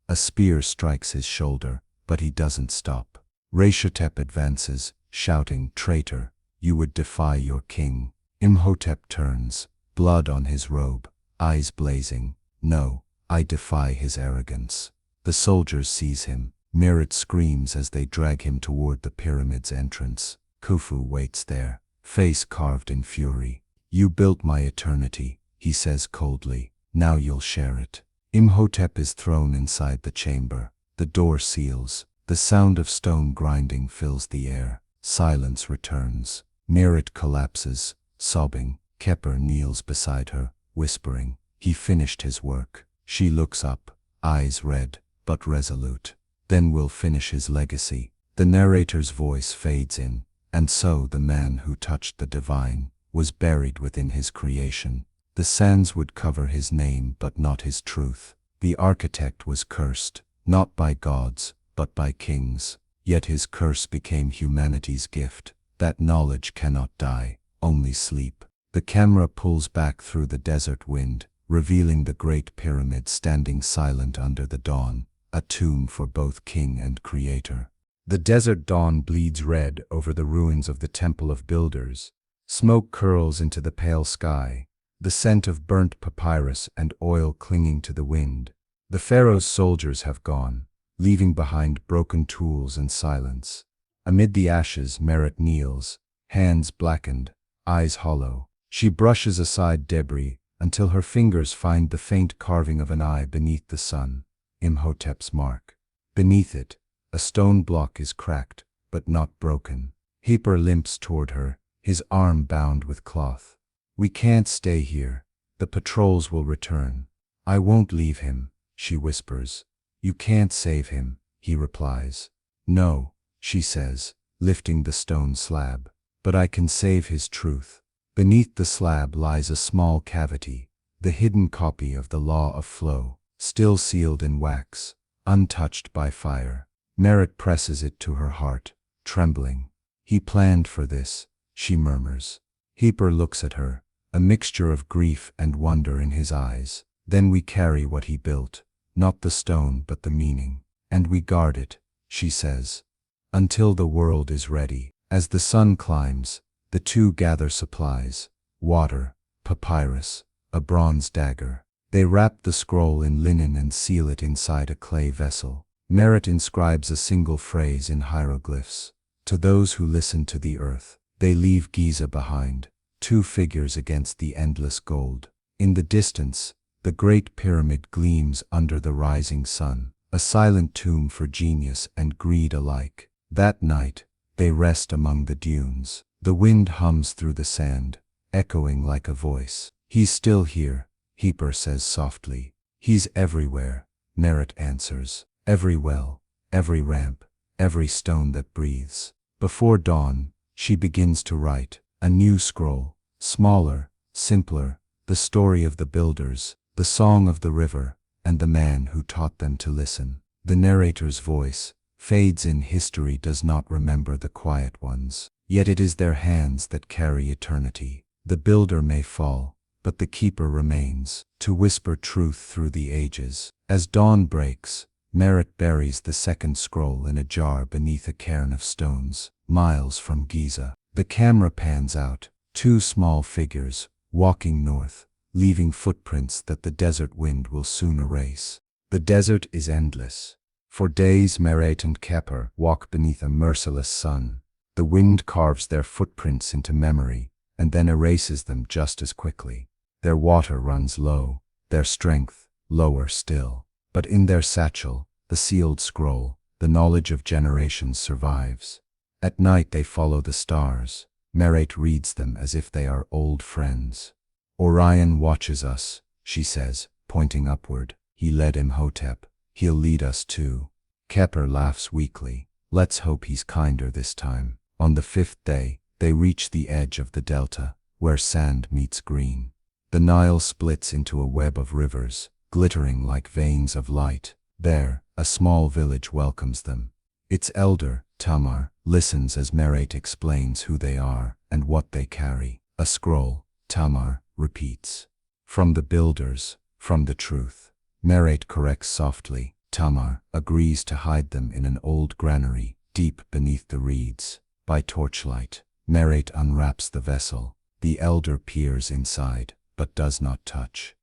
A spear strikes his shoulder, but he doesn't stop. Reshapes advances, shouting, "Traitor, you would defy your king." Imhotep turns, blood on his robe, eyes blazing. "No, I defy his arrogance." The soldiers seize him. Merit screams as they drag him toward the pyramid's entrance. Khufu waits there, face carved in fury. "You built my eternity," he says coldly. "Now you'll share it." Imhotep is thrown inside the chamber. The door seals. The sound of stone grinding fills the air. Silence returns. Merit collapses, sobbing. Khepr kneels beside her, whispering, "He finished his work." She looks up, eyes red, but resolute. "Then we'll finish his legacy." The narrator's voice fades in, and so the man who touched the divine was buried within his creation. The sands would cover his name but not his truth. The architect was cursed, not by gods, but by kings. Yet his curse became humanity's gift. That knowledge cannot die, only sleep. The camera pulls back through the desert wind, revealing the Great Pyramid standing silent under the dawn, a tomb for both king and creator. The desert dawn bleeds red over the ruins of the Temple of Builders. Smoke curls into the pale sky, the scent of burnt papyrus and oil clinging to the wind. The pharaoh's soldiers have gone, leaving behind broken tools and silence. Amid the ashes, Merit kneels, hands blackened, eyes hollow. She brushes aside debris until her fingers find the faint carving of an eye beneath the sun. Imhotep's mark. Beneath it, A stone block is cracked, but not broken. Khafre limps toward her, his arm bound with cloth. We can't stay here. The patrols will return. I won't leave him, she whispers. You can't save him, he replies. No, she says, lifting the stone slab. But I can save his truth. Beneath the slab lies a small cavity, the hidden copy of the law of flow, still sealed in wax, untouched by fire. Merit presses it to her heart, trembling. He planned for this, she murmurs. Khafre looks at her, a mixture of grief and wonder in his eyes. Then we carry what he built, not the stone but the meaning, and we guard it, she says, until the world is ready. As the sun climbs, the two gather supplies, water, papyrus, a bronze dagger. They wrap the scroll in linen and seal it inside a clay vessel. Merit inscribes a single phrase in hieroglyphs. To those who listen to the earth, they leave Giza behind, two figures against the endless gold. In the distance, the Great Pyramid gleams under the rising sun, a silent tomb for genius and greed alike. That night, they rest among the dunes. The wind hums through the sand, echoing like a voice. He's still here, Khafre says softly. He's everywhere, Merit answers. Every well, every ramp, every stone that breathes. Before dawn, she begins to write a new scroll, smaller, simpler, the story of the builders, the song of the river, and the man who taught them to listen. The narrator's voice fades in. History does not remember the quiet ones, yet it is their hands that carry eternity. The builder may fall, but the keeper remains, to whisper truth through the ages. As dawn breaks, Merit buries the second scroll in a jar beneath a cairn of stones, miles from Giza. The camera pans out, two small figures, walking north, leaving footprints that the desert wind will soon erase. The desert is endless. For days Merit and Khafre walk beneath a merciless sun. The wind carves their footprints into memory, and then erases them just as quickly. Their water runs low, their strength lower still. But in their satchel, the sealed scroll, the knowledge of generations survives. At night they follow the stars. Merit reads them as if they are old friends. Orion watches us, she says, pointing upward. He led Imhotep. He'll lead us too. Khafre laughs weakly. Let's hope he's kinder this time. On the fifth day, they reach the edge of the delta, where sand meets green. The Nile splits into a web of rivers, glittering like veins of light. There, a small village welcomes them. Its elder, Tamar, listens as Merit explains who they are and what they carry. A scroll, Tamar repeats. From the builders, from the truth. Merit corrects softly. Tamar agrees to hide them in an old granary, deep beneath the reeds. By torchlight, Merit unwraps the vessel. The elder peers inside, but does not touch.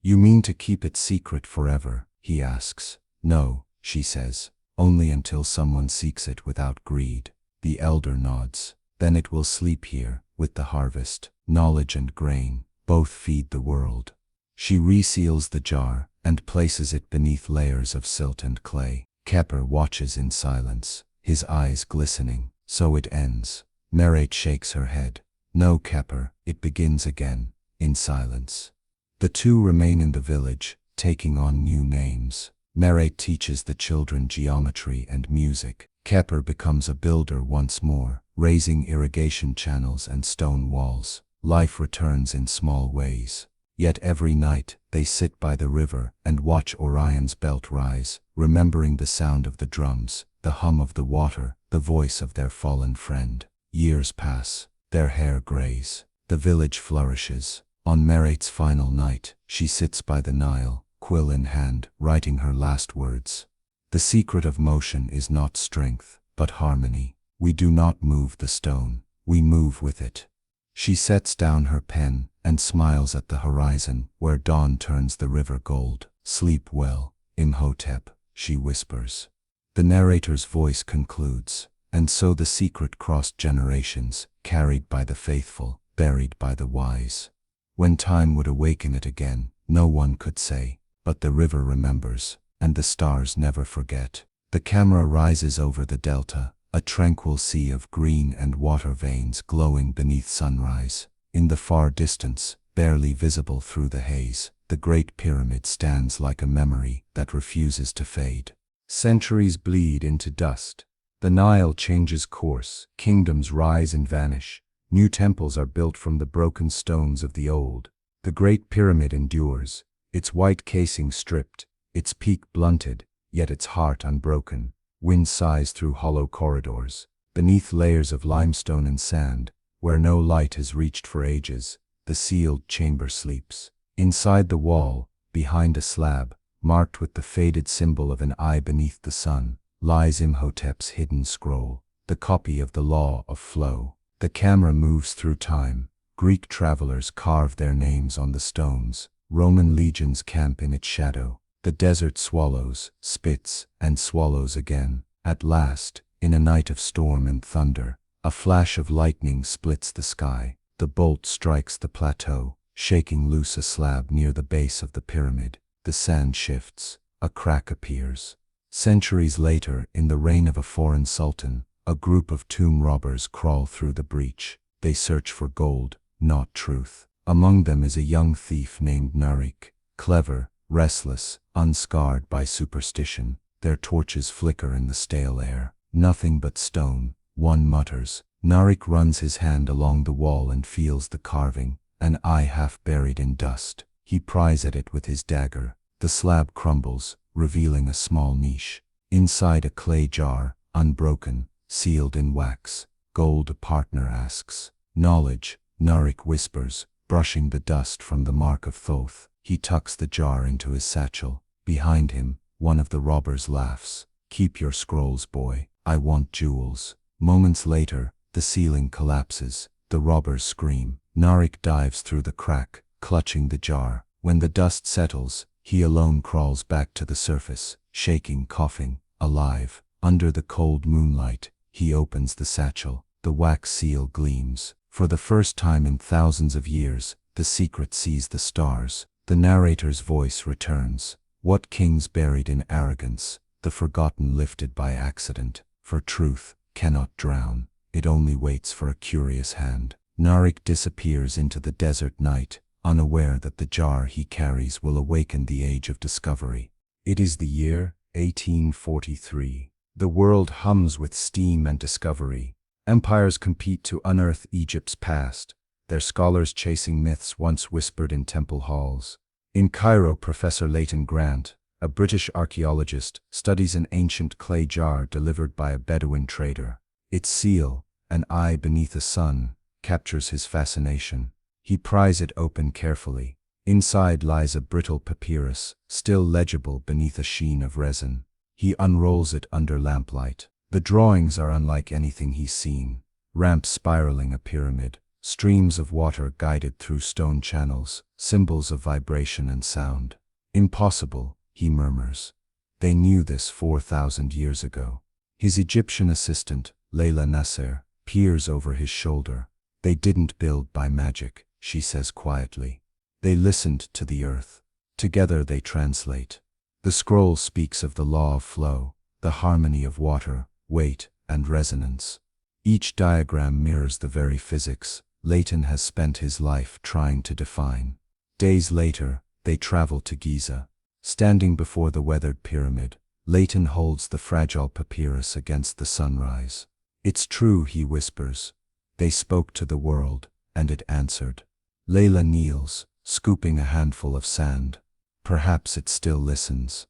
You mean to keep it secret forever? He asks. No, she says, only until someone seeks it without greed. The elder nods. Then it will sleep here, with the harvest. Knowledge and grain both feed the world. She reseals the jar and places it beneath layers of silt and clay. Khafre watches in silence, his eyes glistening. So it ends. Merit shakes her head. No, Khafre, it begins again, in silence. The two remain in the village, taking on new names. Merit teaches the children geometry and music. Khafre becomes a builder once more, raising irrigation channels and stone walls. Life returns in small ways. Yet every night, they sit by the river and watch Orion's belt rise, remembering the sound of the drums, the hum of the water, the voice of their fallen friend. Years pass. Their hair grays. The village flourishes. On Merit's final night, she sits by the Nile, quill in hand, writing her last words. The secret of motion is not strength, but harmony. We do not move the stone, we move with it. She sets down her pen and smiles at the horizon, where dawn turns the river gold. Sleep well, Imhotep, she whispers. The narrator's voice concludes, and so the secret crossed generations, carried by the faithful, buried by the wise. When time would awaken it again, no one could say, but the river remembers, and the stars never forget. The camera rises over the delta, a tranquil sea of green and water veins glowing beneath sunrise. In the far distance, barely visible through the haze, the Great Pyramid stands like a memory that refuses to fade. Centuries bleed into dust. The Nile changes course, kingdoms rise and vanish. New temples are built from the broken stones of the old. The Great Pyramid endures, its white casing stripped, its peak blunted, yet its heart unbroken. Wind sighs through hollow corridors. Beneath layers of limestone and sand, where no light has reached for ages, the sealed chamber sleeps. Inside the wall, behind a slab, marked with the faded symbol of an eye beneath the sun, lies Imhotep's hidden scroll, the copy of the law of flow. The camera moves through time. Greek travelers carve their names on the stones. Roman legions camp in its shadow. The desert swallows, spits, and swallows again. At last, in a night of storm and thunder, a flash of lightning splits the sky. The bolt strikes the plateau, shaking loose a slab near the base of the pyramid. The sand shifts. A crack appears. Centuries later, in the reign of a foreign sultan, a group of tomb robbers crawl through the breach. They search for gold, not truth. Among them is a young thief named Narik, clever, restless, unscarred by superstition. Their torches flicker in the stale air. Nothing but stone, one mutters. Narik runs his hand along the wall and feels the carving, an eye half buried in dust. He pries at it with his dagger. The slab crumbles, revealing a small niche. Inside a clay jar, unbroken, sealed in wax. Gold, a partner asks. Knowledge, Narik whispers, brushing the dust from the mark of Thoth. He tucks the jar into his satchel. Behind him, one of the robbers laughs. Keep your scrolls, boy. I want jewels. Moments later, the ceiling collapses. The robbers scream. Narik dives through the crack, clutching the jar. When the dust settles, he alone crawls back to the surface, shaking, coughing, alive. Under the cold moonlight, he opens the satchel. The wax seal gleams. For the first time in thousands of years, the secret sees the stars. The narrator's voice returns. What kings buried in arrogance, the forgotten lifted by accident. For truth cannot drown, it only waits for a curious hand. Narik disappears into the desert night, unaware that the jar he carries will awaken the age of discovery. It is the year 1843. The world hums with steam and discovery. Empires compete to unearth Egypt's past, their scholars chasing myths once whispered in temple halls. In Cairo, Professor Leighton Grant, a British archaeologist, studies an ancient clay jar delivered by a Bedouin trader. Its seal, an eye beneath a sun, captures his fascination. He pries it open carefully. Inside lies a brittle papyrus, still legible beneath a sheen of resin. He unrolls it under lamplight. The drawings are unlike anything he's seen. Ramps spiraling a pyramid, streams of water guided through stone channels, symbols of vibration and sound. Impossible, he murmurs. They knew this 4,000 years ago. His Egyptian assistant, Layla Nasser, peers over his shoulder. They didn't build by magic, she says quietly. They listened to the earth. Together they translate. The scroll speaks of the law of flow, the harmony of water, weight, and resonance. Each diagram mirrors the very physics Leighton has spent his life trying to define. Days later, they travel to Giza. Standing before the weathered pyramid, Leighton holds the fragile papyrus against the sunrise. It's true, he whispers. They spoke to the world, and it answered. Layla kneels, scooping a handful of sand. Perhaps it still listens.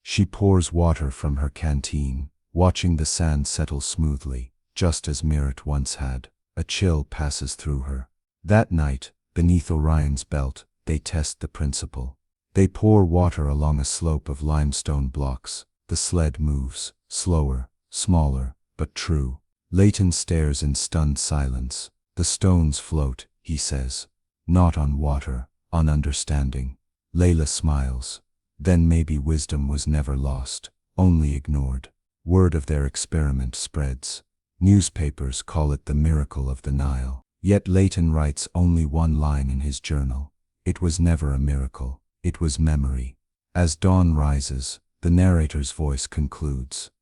She pours water from her canteen, watching the sand settle smoothly, just as Mirat once had. A chill passes through her. That night, beneath Orion's belt, they test the principle. They pour water along a slope of limestone blocks. The sled moves, slower, smaller, but true. Leighton stares in stunned silence. The stones float, he says. Not on water, on understanding. Layla smiles. Then maybe wisdom was never lost, only ignored. Word of their experiment spreads. Newspapers call it the miracle of the Nile. Yet Leighton writes only one line in his journal. It was never a miracle, it was memory. As dawn rises, the narrator's voice concludes.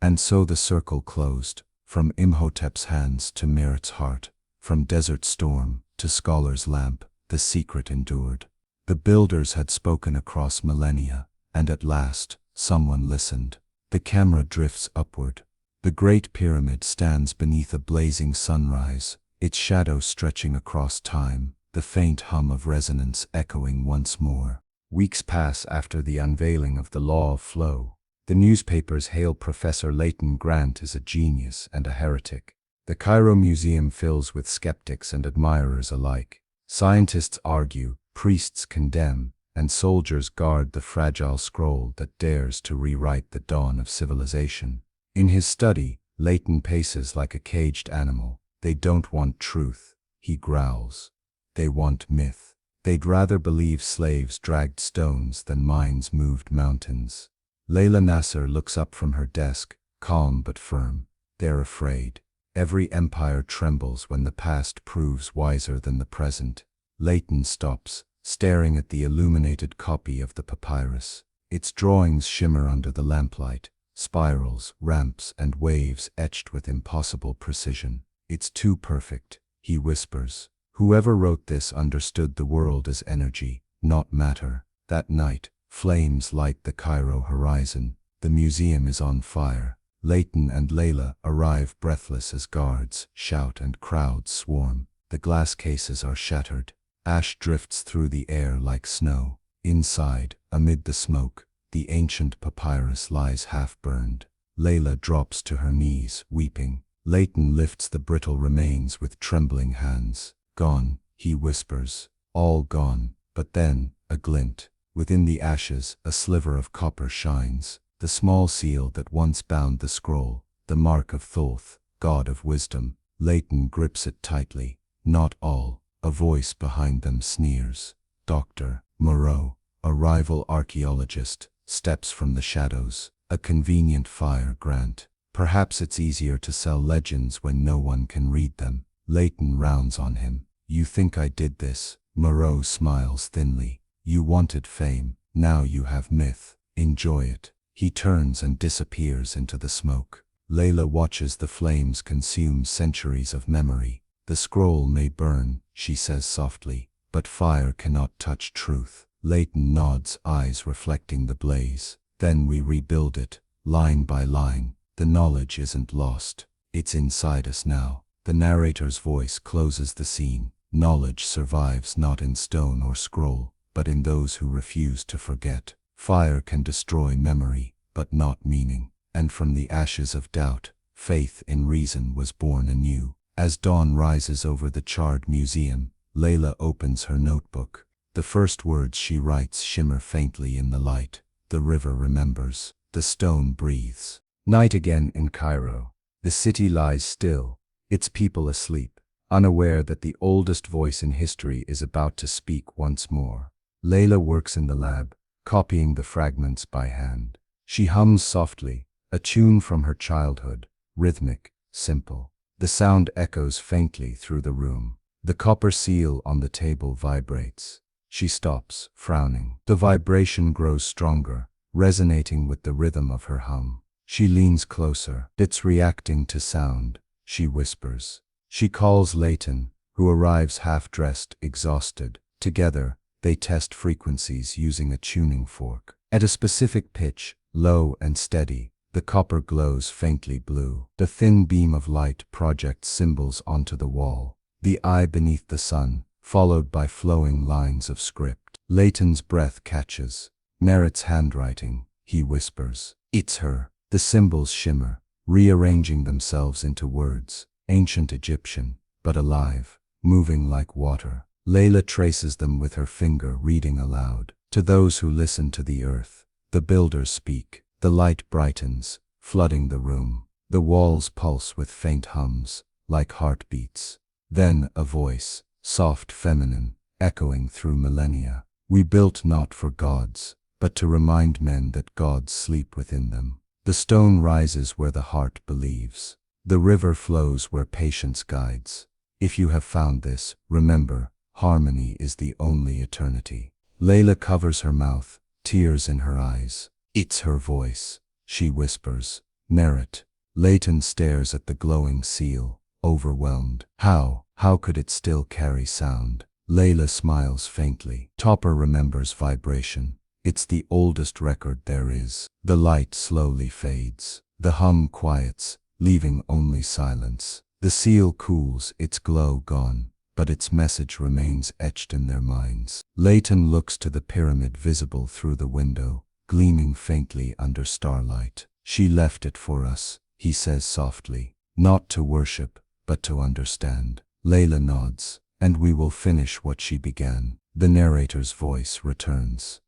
And so the circle closed, from Imhotep's hands to Meret's heart, from desert storm to scholar's lamp, the secret endured. The builders had spoken across millennia, and at last, someone listened. The camera drifts upward. The Great Pyramid stands beneath a blazing sunrise, its shadow stretching across time, the faint hum of resonance echoing once more. Weeks pass after the unveiling of the law of flow. The newspapers hail Professor Leighton Grant as a genius and a heretic. The Cairo Museum fills with skeptics and admirers alike. Scientists argue, priests condemn, and soldiers guard the fragile scroll that dares to rewrite the dawn of civilization. In his study, Leighton paces like a caged animal. They don't want truth, he growls. They want myth. They'd rather believe slaves dragged stones than minds moved mountains. Layla Nasser looks up from her desk, calm but firm. They're afraid. Every empire trembles when the past proves wiser than the present. Leighton stops, staring at the illuminated copy of the papyrus. Its drawings shimmer under the lamplight, spirals, ramps, and waves etched with impossible precision. It's too perfect, he whispers. Whoever wrote this understood the world as energy, not matter. That night, flames light the Cairo horizon. The museum is on fire. Leighton and Layla arrive breathless as guards shout and crowds swarm. The glass cases are shattered. Ash drifts through the air like snow. Inside, amid the smoke, the ancient papyrus lies half-burned. Layla drops to her knees, weeping. Leighton lifts the brittle remains with trembling hands. Gone, he whispers. All gone. But then, a glint. Within the ashes, a sliver of copper shines. The small seal that once bound the scroll. The mark of Thoth, god of wisdom. Leighton grips it tightly. Not all. A voice behind them sneers. Dr. Moreau, a rival archaeologist, steps from the shadows. A convenient fire, Grant. Perhaps it's easier to sell legends when no one can read them. Leighton rounds on him. You think I did this? Moreau smiles thinly. You wanted fame. Now you have myth. Enjoy it. He turns and disappears into the smoke. Layla watches the flames consume centuries of memory. The scroll may burn, she says softly, but fire cannot touch truth. Leighton nods, eyes reflecting the blaze. Then we rebuild it, line by line. The knowledge isn't lost. It's inside us now. The narrator's voice closes the scene. Knowledge survives not in stone or scroll, but in those who refuse to forget. Fire can destroy memory, but not meaning. And from the ashes of doubt, faith in reason was born anew. As dawn rises over the charred museum, Layla opens her notebook. The first words she writes shimmer faintly in the light. The river remembers. The stone breathes. Night again in Cairo. The city lies still, its people asleep, unaware that the oldest voice in history is about to speak once more. Layla works in the lab, copying the fragments by hand. She hums softly, a tune from her childhood, rhythmic, simple. The sound echoes faintly through the room. The copper seal on the table vibrates. She stops, frowning. The vibration grows stronger, resonating with the rhythm of her hum. She leans closer. It's reacting to sound, she whispers. She calls Leighton, who arrives half-dressed, exhausted. Together, they test frequencies using a tuning fork. At a specific pitch, low and steady, the copper glows faintly blue. The thin beam of light projects symbols onto the wall. The eye beneath the sun, followed by flowing lines of script. Leighton's breath catches. Meret's handwriting, he whispers. It's her. The symbols shimmer, rearranging themselves into words. Ancient Egyptian, but alive, moving like water. Layla traces them with her finger, reading aloud. To those who listen to the earth, the builders speak. The light brightens, flooding the room. The walls pulse with faint hums, like heartbeats. Then a voice, soft, feminine, echoing through millennia. We built not for gods, but to remind men that gods sleep within them. The stone rises where the heart believes. The river flows where patience guides. If you have found this, remember, harmony is the only eternity. Layla covers her mouth, tears in her eyes. It's her voice, she whispers. Merit. Leighton stares at the glowing seal, overwhelmed. How could it still carry sound? Layla smiles faintly. Topper remembers vibration. It's the oldest record there is. The light slowly fades. The hum quiets, leaving only silence. The seal cools, its glow gone, but its message remains etched in their minds. Leighton looks to the pyramid visible through the window, gleaming faintly under starlight. She left it for us, he says softly. Not to worship, but to understand. Layla nods. And we will finish what she began. The narrator's voice returns.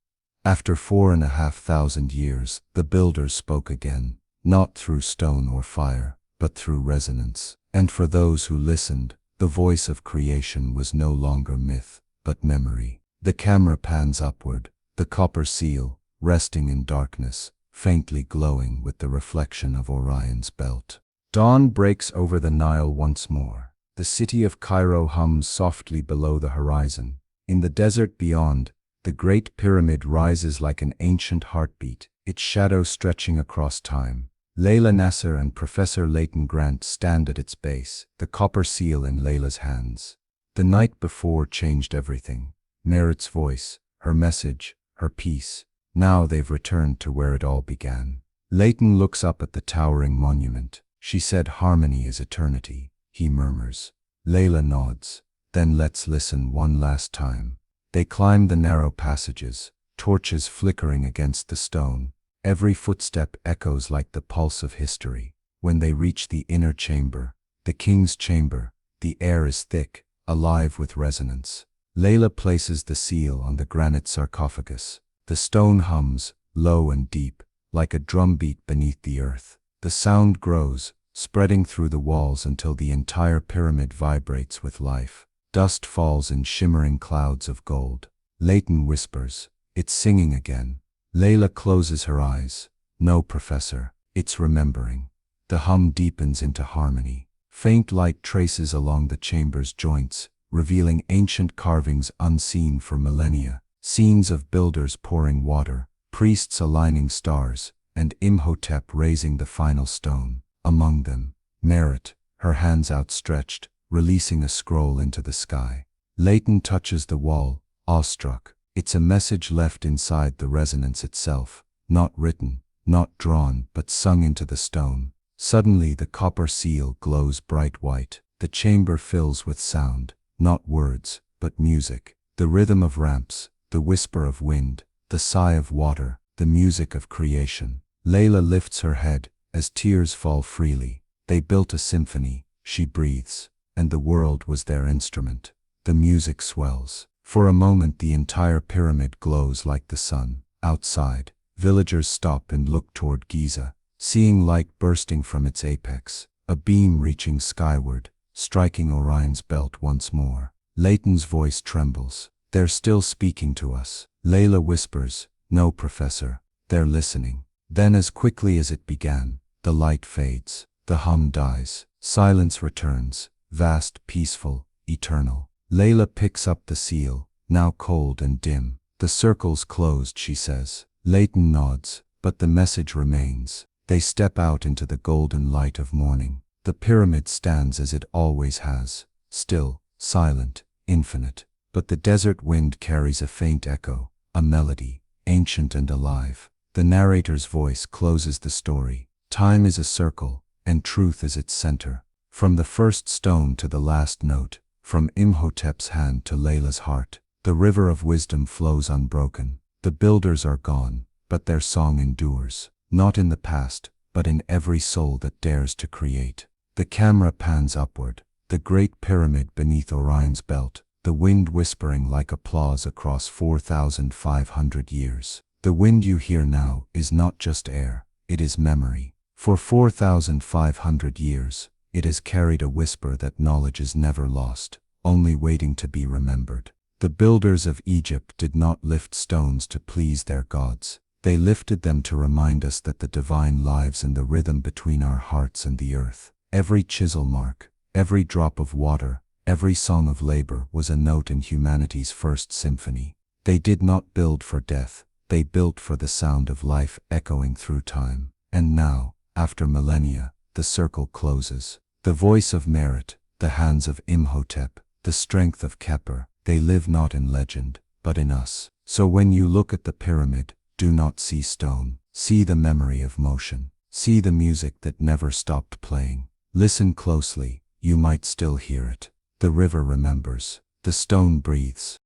After 4,500 years, the builders spoke again, not through stone or fire, but through resonance. And for those who listened, the voice of creation was no longer myth, but memory. The camera pans upward, the copper seal, resting in darkness, faintly glowing with the reflection of Orion's belt. Dawn breaks over the Nile once more. The city of Cairo hums softly below the horizon. In the desert beyond, the Great Pyramid rises like an ancient heartbeat, its shadow stretching across time. Layla Nasser and Professor Leighton Grant stand at its base, the copper seal in Layla's hands. The night before changed everything. Merit's voice, her message, her peace. Now they've returned to where it all began. Leighton looks up at the towering monument. She said harmony is eternity. He murmurs. Layla nods. Then let's listen one last time. They climb the narrow passages, torches flickering against the stone. Every footstep echoes like the pulse of history. When they reach the inner chamber, the king's chamber, the air is thick, alive with resonance. Layla places the seal on the granite sarcophagus. The stone hums, low and deep, like a drumbeat beneath the earth. The sound grows, spreading through the walls until the entire pyramid vibrates with life. Dust falls in shimmering clouds of gold. Leighton whispers, "It's singing again." Layla closes her eyes. "No, Professor, it's remembering." The hum deepens into harmony. Faint light traces along the chamber's joints, revealing ancient carvings unseen for millennia. Scenes of builders pouring water, priests aligning stars, and Imhotep raising the final stone. Among them, Merit, her hands outstretched, releasing a scroll into the sky. Leighton touches the wall, awestruck. It's a message left inside the resonance itself, not written, not drawn, but sung into the stone. Suddenly the copper seal glows bright white. The chamber fills with sound, not words, but music. The rhythm of ramps, the whisper of wind, the sigh of water, the music of creation. Layla lifts her head as tears fall freely. They built a symphony, she breathes, and the world was their instrument. The music swells. For a moment the entire pyramid glows like the sun. Outside, villagers stop and look toward Giza, seeing light bursting from its apex, a beam reaching skyward, striking Orion's belt once more. Leighton's voice trembles. "They're still speaking to us." Layla whispers, "No, Professor, they're listening." Then as quickly as it began, the light fades, the hum dies, silence returns, vast, peaceful, eternal. Layla picks up the seal, now cold and dim. "The circle's closed," she says. Leighton nods, but the message remains. They step out into the golden light of morning. The pyramid stands as it always has, still, silent, infinite. But the desert wind carries a faint echo, a melody, ancient and alive. The narrator's voice closes the story. Time is a circle, and truth is its center. From the first stone to the last note, from Imhotep's hand to Layla's heart, the river of wisdom flows unbroken. The builders are gone, but their song endures, not in the past, but in every soul that dares to create. The camera pans upward, the great pyramid beneath Orion's belt, the wind whispering like applause across 4,500 years. The wind you hear now is not just air, it is memory. For 4,500 years, it has carried a whisper that knowledge is never lost, only waiting to be remembered. The builders of Egypt did not lift stones to please their gods. They lifted them to remind us that the divine lives in the rhythm between our hearts and the earth. Every chisel mark, every drop of water, every song of labor was a note in humanity's first symphony. They did not build for death, they built for the sound of life echoing through time. And now, After millennia, the circle closes. The voice of Merit, the hands of Imhotep, the strength of Khepri, they live not in legend, but in us. So when you look at the pyramid, do not see stone. See the memory of motion. See the music that never stopped playing. Listen closely, you might still hear it. The river remembers. The stone breathes.